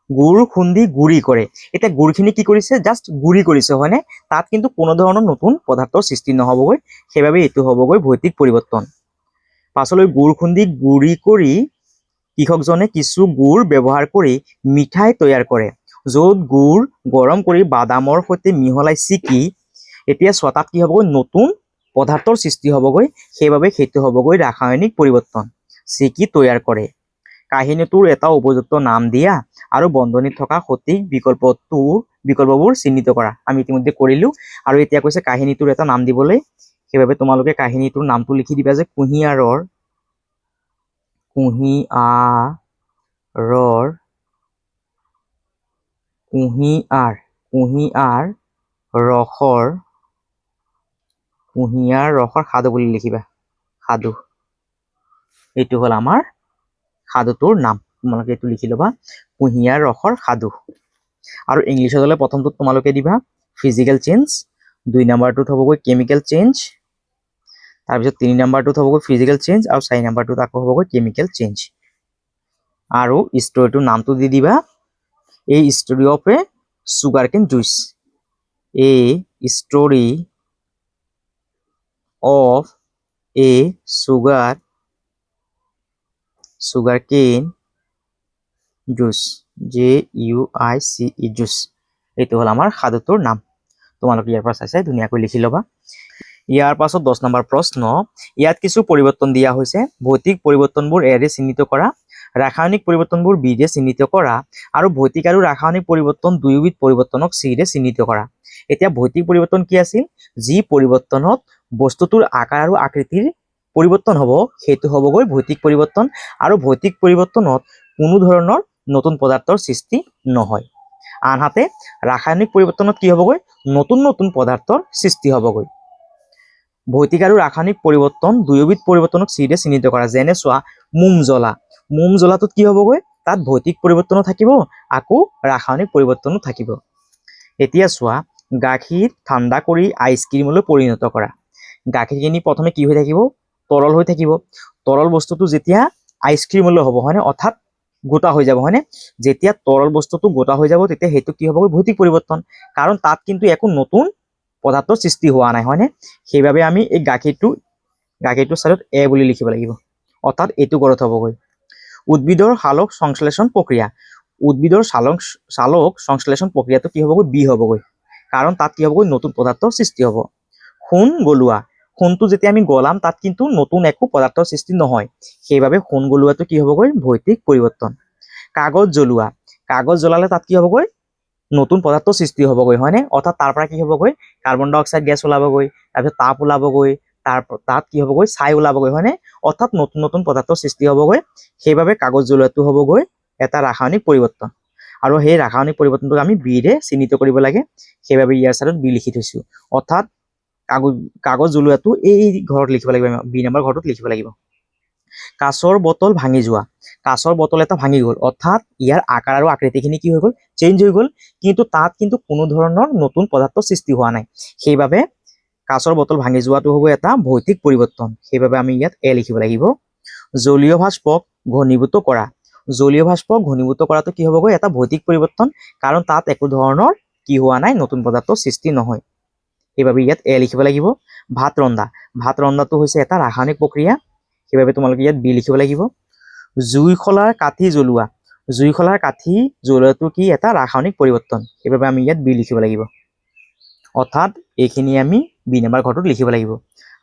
গুড় খুন্দি গুড়ি কৰে। এতিয়া গুড়খিনি কি কৰিছে? জাষ্ট গুড়ি কৰিছে, হয়নে? তাত কিন্তু কোনো ধৰণৰ নতুন পদাৰ্থৰ সৃষ্টি নহ'বগৈ। সেইবাবে এইটো হ'বগৈ ভৌতিক পৰিৱৰ্তন। পাছলৈ গুড় খুন্দি গুড়ি কৰি কৃষকজনে কিছু গুড় ব্যৱহাৰ কৰি মিঠাই তৈয়াৰ কৰে, য'ত গুড় গৰম কৰি বাদামৰ সৈতে মিহলাই চিকি, এতিয়া চোৱা তাত কি হ'বগৈ? নতুন পদাৰ্থৰ সৃষ্টি হ'বগৈ। সেইবাবে সেইটো হ'বগৈ ৰাসায়নিক পৰিৱৰ্তন। চিকি তৈয়াৰ কৰে। কাহিনীটোৰ এটা উপযুক্ত নাম দিয়া আৰু বন্ধনীত থকা সঠিক বিকল্পবোৰ চিহ্নিত কৰা। আমি ইতিমধ্যে কৰিলো, আৰু এতিয়া কৈছে কাহিনীটোৰ এটা নাম দিবলৈ। সেইবাবে তোমালোকে কাহিনীটোৰ নামটো লিখি দিবা যে কুঁহিয়াৰ ৰসৰ সাধু বুলি লিখিবা। সাধু, এইটো হ'ল আমাৰ সাধুটোৰ নাম। তোমালোকে এইটো লিখি ল'বা, কুঁহিয়াৰ ৰসৰ সাধু। আৰু ইংলিছত হ'লে প্ৰথমটোত তোমালোকে দিবা ফিজিকেল চেঞ্জ, 2 নম্বৰটোত হ'বগৈ কেমিকেল চেঞ্জ, তাৰপিছত 3 নম্বৰটোত হ'বগৈ ফিজিকেল চেঞ্জ, আৰু 4 নম্বৰটোত আকৌ হ'বগৈ কেমিকেল চেঞ্জ। আৰু ষ্টৰিটোৰ নামটো দি দিবা a story of a sugarcane juice. A story of a sugarcane juice, JUICE juice. এইটো হ'ল আমাৰ সাধুটোৰ নাম। তোমালোকে ইয়াৰ পৰা চাই ধুনীয়াকৈ লিখি ল'বা। ইয়াৰ পাছত 10 নম্বৰ প্ৰশ্ন, ইয়াত কিছু পৰিৱৰ্তন দিয়া হৈছে। ভৌতিক পৰিৱৰ্তনবোৰ এৰে চিহ্নিত কৰা, ৰাসায়নিক পৰিৱৰ্তনবোৰ বিৰে চিহ্নিত কৰা, আৰু ভৌতিক আৰু ৰাসায়নিক পৰিৱৰ্তন দুয়োবিধ পৰিৱৰ্তনক চিৰে চিহ্নিত কৰা। এতিয়া ভৌতিক পৰিৱৰ্তন কি আছিল? যি পৰিৱৰ্তনত বস্তুটোৰ আকাৰ আৰু আকৃতিৰ পৰিৱৰ্তন হ'ব সেইটো হ'বগৈ ভৌতিক পৰিৱৰ্তন, আৰু ভৌতিক পৰিৱৰ্তনত কোনো ধৰণৰ নতুন পদাৰ্থৰ সৃষ্টি নহয়। আনহাতে ৰাসায়নিক পৰিৱৰ্তনত কি হ'বগৈ? নতুন নতুন পদাৰ্থৰ সৃষ্টি হ'বগৈ। ভৌতিক আৰু ৰাসায়নিক পৰিৱৰ্তন দুয়োবিধ পৰিৱৰ্তনক চিৰে চিহ্নিত কৰা, যেনে চোৱা মোম জ্বলা। মোম জ্বলাটোত কি হ'বগৈ? তাত ভৌতিক পৰিৱৰ্তনো থাকিব, আকৌ ৰাসায়নিক পৰিৱৰ্তনো থাকিব। এতিয়া চোৱা গাখীৰ ঠাণ্ডা কৰি আইচক্ৰীমলৈ পৰিণত কৰা। গাখীৰখিনি প্ৰথমে কি হৈ থাকিব? তৰল হৈ থাকিব। তৰল বস্তুটো যেতিয়া আইচক্ৰীমলৈ হ'ব, হয়নে? অৰ্থাৎ গোটা হৈ যাব, হয়নে? যেতিয়া তৰল বস্তুটো গোটা হৈ যাব তেতিয়া সেইটো কি হ'বগৈ? ভৌতিক পৰিৱৰ্তন, কাৰণ তাত কিন্তু একো নতুন পদাৰ্থৰ সৃষ্টি হোৱা নাই, হয়নে? সেইবাবে আমি এই গাখীৰটো চাইডত এ বুলি লিখিব লাগিব, অৰ্থাৎ এইটো গৰত হ'বগৈ। উদ্ভিদৰ সালোক সংশ্লেষণ প্ৰক্ৰিয়া। উদ্ভিদৰ সালোক সংশ্লেষণ প্ৰক্ৰিয়াটো কি হ'বগৈ? বি হ'বগৈ, কাৰণ তাত কি হ'বগৈ? নতুন পদাৰ্থৰ সৃষ্টি হ'ব। সোণ গলোৱা। সোণটো যেতিয়া আমি গলাম তাত কিন্তু নতুন একো পদাৰ্থৰ সৃষ্টি নহয়, সেইবাবে সোণ গলোৱাটো কি হ'বগৈ? ভৌতিক পৰিৱৰ্তন। কাগজ জ্বলোৱা। কাগজ জ্বলালে তাত কি হ'বগৈ? নতুন পদাৰ্থৰ সৃষ্টি হ'বগৈ, হয়নে? অৰ্থাৎ তাৰ পৰা কি হ'বগৈ? কাৰ্বন ডাই অক্সাইড গেছ ওলাবগৈ, তাৰপিছত তাপ ওলাবগৈ, তাত কি হ'বগৈ? ছাই ওলাবগৈ, হয়নে? অৰ্থাৎ নতুন নতুন পদাৰ্থৰ সৃষ্টি হ'বগৈ। সেইবাবে কাগজ জ্বলোৱাটো হ'বগৈ এটা ৰাসায়নিক পৰিৱৰ্তন, আৰু সেই ৰাসায়নিক পৰিৱৰ্তনটোক আমি বিৰে চিহ্নিত কৰিব লাগে, সেইবাবে ইয়াৰ চাইডত বি লিখি থৈছো। অৰ্থাৎ কাগজ জ্বলোৱাটো এই ঘৰত লিখিব লাগিব, বি নম্বৰ ঘৰটোত লিখিব লাগিব। কাঁচৰ বটল ভাঙি যোৱা। কাঁচৰ বটল এটা ভাঙি গ'ল, অৰ্থাৎ ইয়াৰ আকাৰ আৰু আকৃতিখিনি কি হৈ গ'ল? চেঞ্জ হৈ গ'ল, কিন্তু তাত কিন্তু কোনো ধৰণৰ নতুন পদাৰ্থৰ সৃষ্টি হোৱা নাই, সেইবাবে কাঁচৰ বটল ভাঙি যোৱাটো হ'ব এটা ভৌতিক পৰিৱৰ্তন, সেইবাবে আমি ইয়াত এ লিখিব লাগিব। জলীয় ভাস্পক ঘনীভূত কৰা। জলীয় ভাস্পক ঘনীভূত কৰাটো কি হ'বগৈ? এটা ভৌতিক পৰিৱৰ্তন, কাৰণ তাত একো ধৰণৰ কি হোৱা নাই? নতুন পদাৰ্থৰ সৃষ্টি নহয়, সেইবাবে ইয়াত এ লিখিব লাগিব। ভাত ৰন্ধা। ভাত ৰন্ধাটো হৈছে এটা ৰাসায়নিক প্ৰক্ৰিয়া, সেইবাবে তোমালোকে ইয়াত বি লিখিব লাগিব। জুইশলাৰ কাঠি জ্বলোৱা। জুইশলাৰ কাঠি জ্বলোৱাটো কি? এটা ৰাসায়নিক পৰিৱৰ্তন, সেইবাবে আমি ইয়াত বি লিখিব লাগিব। অৰ্থাৎ এইখিনি আমি বি নম্বৰ ঘৰটোত লিখিব লাগিব।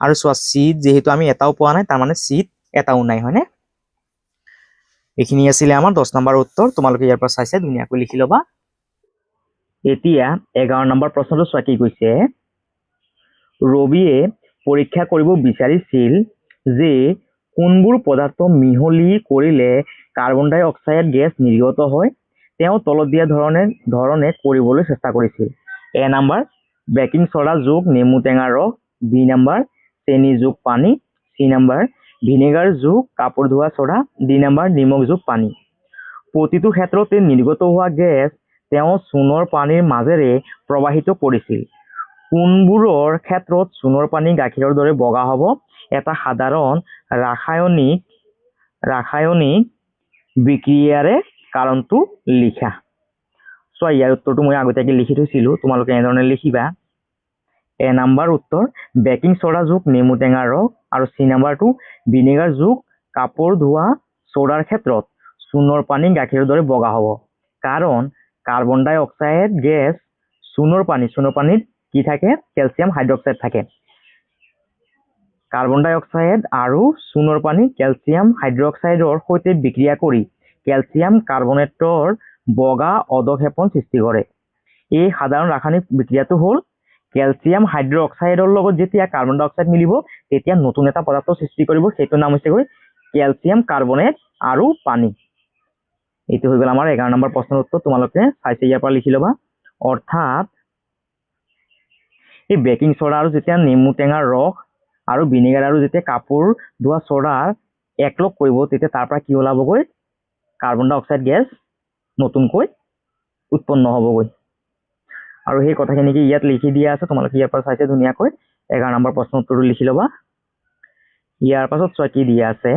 আৰু চোৱা চিট যিহেতু আমি এটাও পোৱা নাই, তাৰমানে চিট এটাও নাই, হয়নে? এইখিনি আছিলে আমাৰ 10 নম্বৰ উত্তৰ। তোমালোকে ইয়াৰ পৰা চাই ধুনীয়াকৈ লিখি ল'বা। এতিয়া 11 নম্বৰ প্ৰশ্নটো চোৱা কি কৈছে। ৰবিয়ে পৰীক্ষা কৰিব বিচাৰিছিল যে কোনবোৰ পদাৰ্থ মিহলি কৰিলে কাৰ্বন ডাই অক্সাইড গেছ নিৰ্গত হয়। তেওঁ তলত দিয়া ধৰণে কৰিবলৈ চেষ্টা কৰিছিল। এ নম্বৰ বেকিং ছ'ডা যোগ নেমু টেঙাৰ ৰস, বি নম্বৰ চেনি যোগ পানী, চি নম্বৰ ভিনেগাৰ যোগ কাপোৰ ধোৱা ছ'ডা, ডি নম্বৰ নিমখ যোগ পানী। প্ৰতিটো ক্ষেত্ৰতে নিৰ্গত হোৱা গেছ তেওঁ চূণৰ পানীৰ মাজেৰে প্ৰবাহিত কৰিছিল। কোনবোৰৰ ক্ষেত্ৰত চূণৰ পানী গাখীৰৰ দৰে বগা হ'ব? এটা সাধাৰণ ৰাসায়নিক বিক্ৰিয়াৰে কাৰণটো লিখা। চোৱা ইয়াৰ উত্তৰটো মই আগতীয়াকৈ লিখি থৈছিলো, তোমালোকে এনেধৰণে লিখিবা। এ নম্বৰ উত্তৰ বেকিং ছ'ডা যোগ নেমু টেঙাৰ ৰস, আৰু চি নম্বৰটো ভিনেগাৰ যোগ কাপোৰ ধোৱা ছ'ডাৰ ক্ষেত্ৰত চূণৰ পানী গাখীৰৰ দৰে বগা হ'ব, কাৰণ কাৰ্বন ডাই অক্সাইড গেছ চূণৰ পানীত কি থাকে? কেলছিয়াম হাইড্ৰক্সাইড থাকে। কাৰ্বন ডাই অক্সাইড আৰু চূণৰ পানী কেলছিয়াম হাইড্ৰক্সাইডৰ সৈতে বিক্ৰিয়া কৰি কেলছিয়াম কাৰ্বনেটৰ বগা অধক্ষেপণ সৃষ্টি কৰে। এই সাধাৰণ ৰাসায়নিক বিক্ৰিয়াটো হ'ল কেলছিয়াম হাইড্ৰক্সাইডৰ লগত যেতিয়া কাৰ্বন ডাই অক্সাইড মিলিব তেতিয়া নতুন এটা পদাৰ্থ সৃষ্টি কৰিব, সেইটোৰ নাম হৈছে কেলছিয়াম কাৰ্বনেট আৰু পানী। এইটো হৈ গ'ল আমাৰ 11 নম্বৰ প্ৰশ্নৰ উত্তৰ। তোমালোকে চাইছে ইয়াৰ পৰা লিখি ল'বা। অৰ্থাৎ এই বেকিং ছ'ডা আৰু যেতিয়া নেমু টেঙাৰ ৰস আৰু ভিনেগাৰ আৰু যেতিয়া কাপোৰ ধোৱা ছ'ডাৰ একলগ কৰিব তেতিয়া তাৰ পৰা কি ওলাবগৈ? কাৰ্বন ডাই অক্সাইড গেছ নতুনকৈ উৎপন্ন হ'বগৈ। আৰু সেই কথাখিনি ইয়াত লিখি দিয়া আছে, তোমালোকে ইয়াৰ পৰা চাইছে ধুনীয়াকৈ 11 নম্বৰ প্ৰশ্নৰ উত্তৰটো লিখি ল'বা। ইয়াৰ পাছত চোৱা কি দিয়া আছে।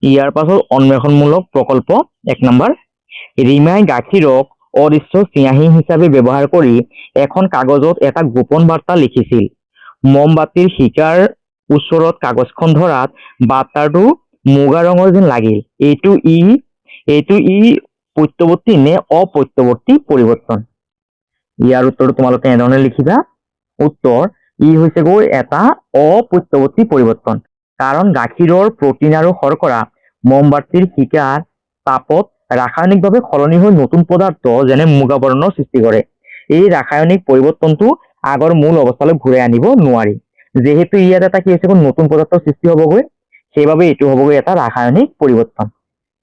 ইয়াৰ পাছত অন্বেষণমূলক প্ৰকল্প 1 নম্বৰ। ৰীমাই গাখীৰক অদৃশ্য চিয়াঁহী হিচাপে ব্যৱহাৰ কৰি এখন কাগজত এটা গোপন বাৰ্তা লিখিছিল। মমবাতিৰ শিকাৰ ওচৰত কাগজখন ধৰাত বাৰ্তাটো মুগা ৰঙৰ যেন লাগিল। এইটো ই প্ৰত্যৱৰ্তী নে অপ্ৰত্যৱৰ্তী পৰিৱৰ্তন? ইয়াৰ উত্তৰটো তোমালোকে এনেধৰণে লিখিবা। উত্তৰ ই হৈছে এটা অপ্ৰত্যৱৰ্তী পৰিৱৰ্তন, কাৰণ গাখীৰৰ প্ৰটিন আৰু শৰ্কৰা মমবাতিৰ শিকাৰ তাপত ৰাসায়নিকভাৱে সলনি হৈ নতুন পদাৰ্থ যেনে মুগা বৰ্ণৰ সৃষ্টি কৰে। এই ৰাসায়নিক পৰিৱৰ্তনটো আগৰ মূল অৱস্থালৈ ঘূৰাই আনিব নোৱাৰি। যেহেতু ইয়াত এটা কি হৈছে নতুন পদাৰ্থৰ সৃষ্টি হ'বগৈ, সেইবাবে এইটো হ'বগৈ এটা ৰাসায়নিক পৰিৱৰ্তন।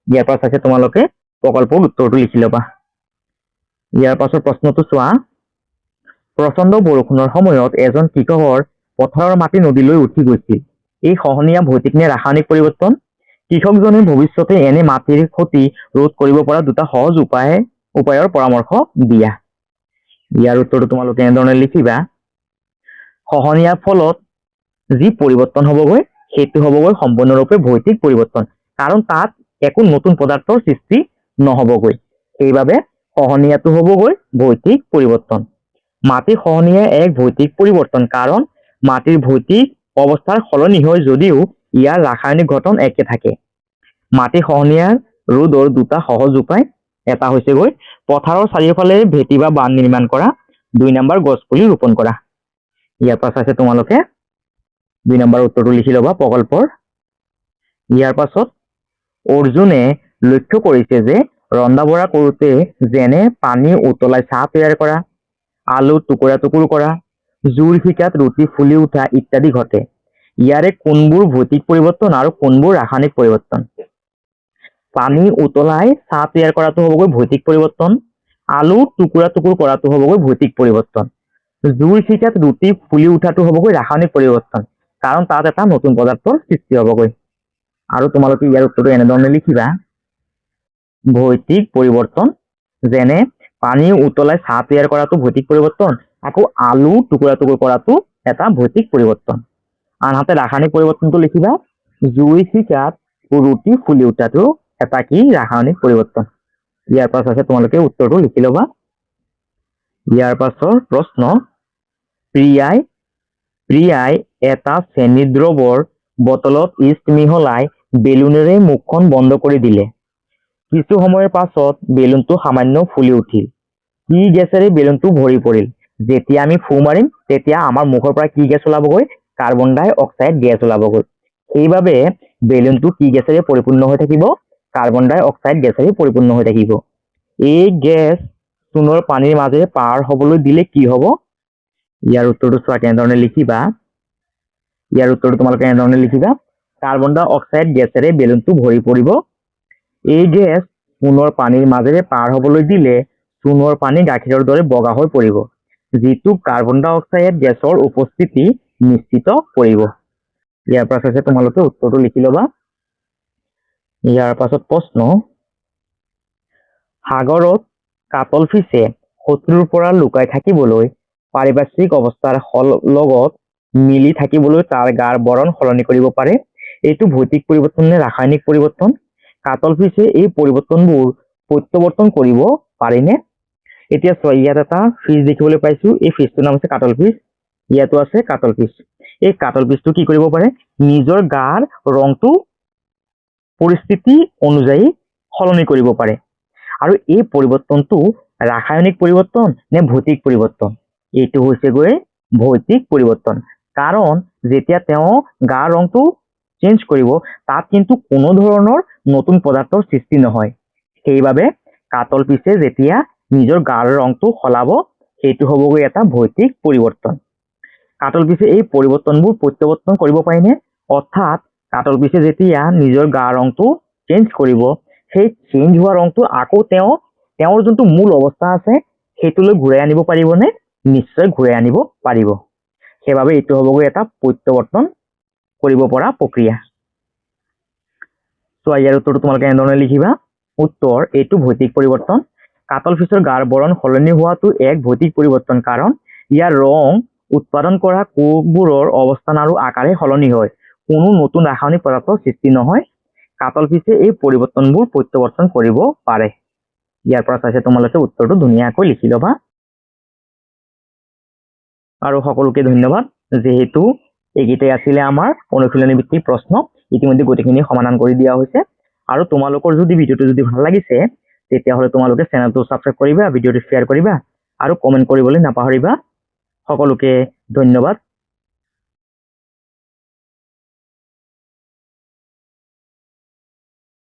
ইয়াৰ পৰা চাইছে তোমালোকে প্ৰকল্পৰ উত্তৰটো লিখি ল'বা। ইয়াৰ পাছৰ প্ৰশ্নটো চোৱা। প্ৰচণ্ড বৰষুণৰ সময়ত এজন কৃষকৰ পথাৰৰ মাটি নদীলৈ উঠি গৈছিল। এই খহনীয়া ভৌতিক নে ৰাসায়নিক পৰিৱৰ্তন? কৃষকজনে ভৱিষ্যতে এনে মাটিৰ ক্ষতি ৰোধ কৰিব পৰা দুটা সহজ উপায়ৰ পৰামৰ্শ দিয়া। ইয়াৰ উত্তৰটো তোমালোকে এনেধৰণে লিখিবা। খহনীয়াৰ ফলত যি পৰিৱৰ্তন হ'বগৈ সেইটো হ'বগৈ সম্পূৰ্ণৰূপে ভৌতিক পৰিৱৰ্তন, কাৰণ তাত একো নতুন পদাৰ্থৰ সৃষ্টি নহ'বগৈ, সেইবাবে খহনীয়াটো হ'বগৈ ভৌতিক পৰিৱৰ্তন। মাটিৰ খহনীয়া এক ভৌতিক পৰিৱৰ্তন, কাৰণ মাটিৰ ভৌতিক অৱস্থাৰ সলনি হয় যদিও ইয়াৰ ৰাসায়নিক গঠন একে থাকে। মাটি খহনীয়াৰ ৰোধৰ দুটা সহজ উপায়, এটা হৈছে গৈ পথাৰৰ চাৰিওফালে ভেটি বা বান্ধ নিৰ্মাণ কৰা, 2 নম্বৰ গছপুলি ৰোপণ কৰা। ইয়াৰ পাছত আছে তোমালোকে 2 নম্বৰ উত্তৰটো লিখি ল'বা প্ৰকল্পৰ। ইয়াৰ পাছত অৰ্জুনে লক্ষ্য কৰিছে যে ৰন্ধা বঢ়া কৰোঁতে যেনে পানী উতলাই চাহ তৈয়াৰ কৰা, আলু টুকুৰা টুকুৰ কৰা, জুইৰ শিকাত ৰুটি ফুলি উঠা ইত্যাদি ঘটে। ইয়াৰে কোনবোৰ ভৌতিক পৰিৱৰ্তন আৰু কোনবোৰ ৰাসায়নিক পৰিৱৰ্তন? পানী উতলাই চাহ তৈয়াৰ কৰাটো হ'বগৈ ভৌতিক পৰিৱৰ্তন, আলু টুকুৰা টুকুৰ কৰাটো হ'বগৈ ভৌতিক পৰিৱৰ্তন, জুইৰ শিকাত ৰুটি ফুলি উঠাটো হ'বগৈ ৰাসায়নিক পৰিৱৰ্তন, কাৰণ তাত এটা নতুন পদাৰ্থৰ সৃষ্টি হ'বগৈ। আৰু তোমালোকে ইয়াৰ উত্তৰটো এনেধৰণে লিখিবা। ভৌতিক পৰিৱৰ্তন যেনে পানী উতলাই চাহ তৈয়াৰ কৰাটো ভৌতিক পৰিৱৰ্তন, আকৌ আলু টুকুৰা টুকুৰ কৰাটো এটা ভৌতিক পৰিৱৰ্তন। আনহাতে ৰাসায়নিক পৰিৱৰ্তনটো লিখিবা। জুইৰ শিকাত ৰুটি ফুলি উঠাটো এটা কি ৰাসায়নিক পৰিৱৰ্তন। ইয়াৰ পাছত আছে তোমালোকে উত্তৰটো লিখি ল'বা। ইয়াৰ পাছৰ প্ৰশ্ন, প্ৰিয়াই এটা চেনি দ্ৰৱৰ বটলত ইষ্ট মিহলাই বেলুনেৰে মুখখন বন্ধ কৰি দিলে। কিছু সময়ৰ পাছত বেলুনটো সামান্য ফুলি উঠিল। কি গেছেৰে বেলুনটো ভৰি পৰিল? যেতিয়া আমি ফু মাৰিম তেতিয়া আমাৰ মুখৰ পৰা কি গেছ ওলাবগৈ? কাৰ্বন ডাই অক্সাইড গেছ ওলাবগৈ। সেইবাবে বেলুনটো কি গেছেৰে পৰিপূৰ্ণ হৈ থাকিব? কাৰ্বন ডাই অক্সাইড গেছেৰে পৰিপূৰ্ণ হৈ থাকিব। এই গেছ চূণৰ পানীৰ মাজেৰে পাৰ হ'বলৈ দিলে কি হ'ব? ইয়াৰ উত্তৰটো চোৱা কেনেধৰণে লিখিবা। ইয়াৰ উত্তৰটো তোমালোকে এনেধৰণে লিখিবা। কাৰ্বন ডাই অক্সাইড গেছেৰে বেলুনটো ভৰি পৰিব। এই গেছ চূণৰ পানীৰ মাজেৰে পাৰ হ'বলৈ দিলে চূণৰ পানী গাখীৰৰ দৰে বগা হৈ পৰিব, যিটো কাৰ্বন ডাই অক্সাইড গেছৰ উপস্থিতি নিশ্চিত কৰিব। ইয়াৰ পাছত তোমালোকে উত্তৰটো লিখি ল'বা। ইয়াৰ পাছত প্ৰশ্ন, সাগৰত কাটল ফিছে শত্ৰুৰ পৰা লুকাই থাকিবলৈ পাৰিপাৰ্শ্বিক অৱস্থাৰ লগত মিলি থাকিবলৈ তাৰ গাৰ বৰণ সলনি কৰিব পাৰে। এইটো ভৌতিক পৰিৱৰ্তন নে ৰাসায়নিক পৰিৱৰ্তন? কাটল ফিছে এই পৰিৱৰ্তনবোৰ প্ৰত্যাৱৰ্তন কৰিব পাৰিনে? এতিয়া চোৱা, ইয়াত এটা ফিছ দেখিবলৈ পাইছো। এই ফিছটোৰ নাম হৈছে কাটল ফিছ। ইয়াতো আছে কাটল ফিছ। এই কাটল ফিছটো কি কৰিব পাৰে? নিজৰ গাৰ ৰংটো পৰিস্থিতি অনুযায়ী সলনি কৰিব পাৰে। আৰু এই পৰিৱৰ্তনটো ৰাসায়নিক পৰিৱৰ্তন নে ভৌতিক পৰিৱৰ্তন? এইটো হৈছে গৈ ভৌতিক পৰিৱৰ্তন, কাৰণ যেতিয়া তেওঁ গাৰ ৰংটো চেঞ্জ কৰিব তাত কিন্তু কোনো ধৰণৰ নতুন পদাৰ্থৰ সৃষ্টি নহয়। সেইবাবে কাটল ফিছে যেতিয়া নিজৰ গাৰ ৰংটো সলাব সেইটো হ'বগৈ এটা ভৌতিক পৰিৱৰ্তন। কাটল ফিছে এই পৰিৱৰ্তনবোৰ প্ৰত্যাৱৰ্তন কৰিব পাৰিনে? অৰ্থাৎ কাটল ফিছে যেতিয়া নিজৰ গাৰ ৰংটো চেঞ্জ কৰিব, সেই চেঞ্জ হোৱা ৰংটো আকৌ তেওঁৰ যোনটো মূল অৱস্থা আছে সেইটোলৈ ঘূৰাই আনিব পাৰিবনে? নিশ্চয় ঘূৰাই আনিব পাৰিব। সেইবাবে এইটো হ'বগৈ এটা প্ৰত্যাৱৰ্তন কৰিব পৰা প্ৰক্ৰিয়া। চোৱা, ইয়াৰ উত্তৰটো তোমালোকে এনেধৰণে লিখিবা। উত্তৰ, এইটো ভৌতিক পৰিৱৰ্তন। কাটল ফিছৰ গাৰ বৰণ সলনি হোৱাটো এক ভৌতিক পৰিৱৰ্তন, কাৰণ ইয়াৰ ৰং উৎপাদন কৰা কোষবোৰৰ অৱস্থান আৰু আকাৰে সলনি হয়। কোনো নতুন ৰাসায়নিক পদাৰ্থৰ সৃষ্টি নহয়। কাটল ফিছে এই পৰিৱৰ্তনবোৰ প্ৰত্যাৱৰ্তন কৰিব পাৰে। ইয়াৰ পৰা চাইছে তোমালোকে উত্তৰটো ধুনীয়াকৈ লিখি ল'বা। আৰু সকলোকে ধন্যবাদ। যেহেতু এইকেইটাই আছিলে আমাৰ অনুশীলনী ভিত্তিক প্ৰশ্ন, ইতিমধ্যে গোটেইখিনি সমাধান কৰি দিয়া হৈছে। আৰু তোমালোকৰ যদি ভিডিঅ'টো যদি ভাল লাগিছে তেতিয়াহ'লে তোমালোকে চেনেলটো ছাবস্ক্ৰাইব কৰিবা, ভিডিঅ'টো শ্বেয়াৰ কৰিবা আৰু কমেণ্ট কৰিবলৈ নাপাহৰিবা। সকলোকে ধন্যবাদ।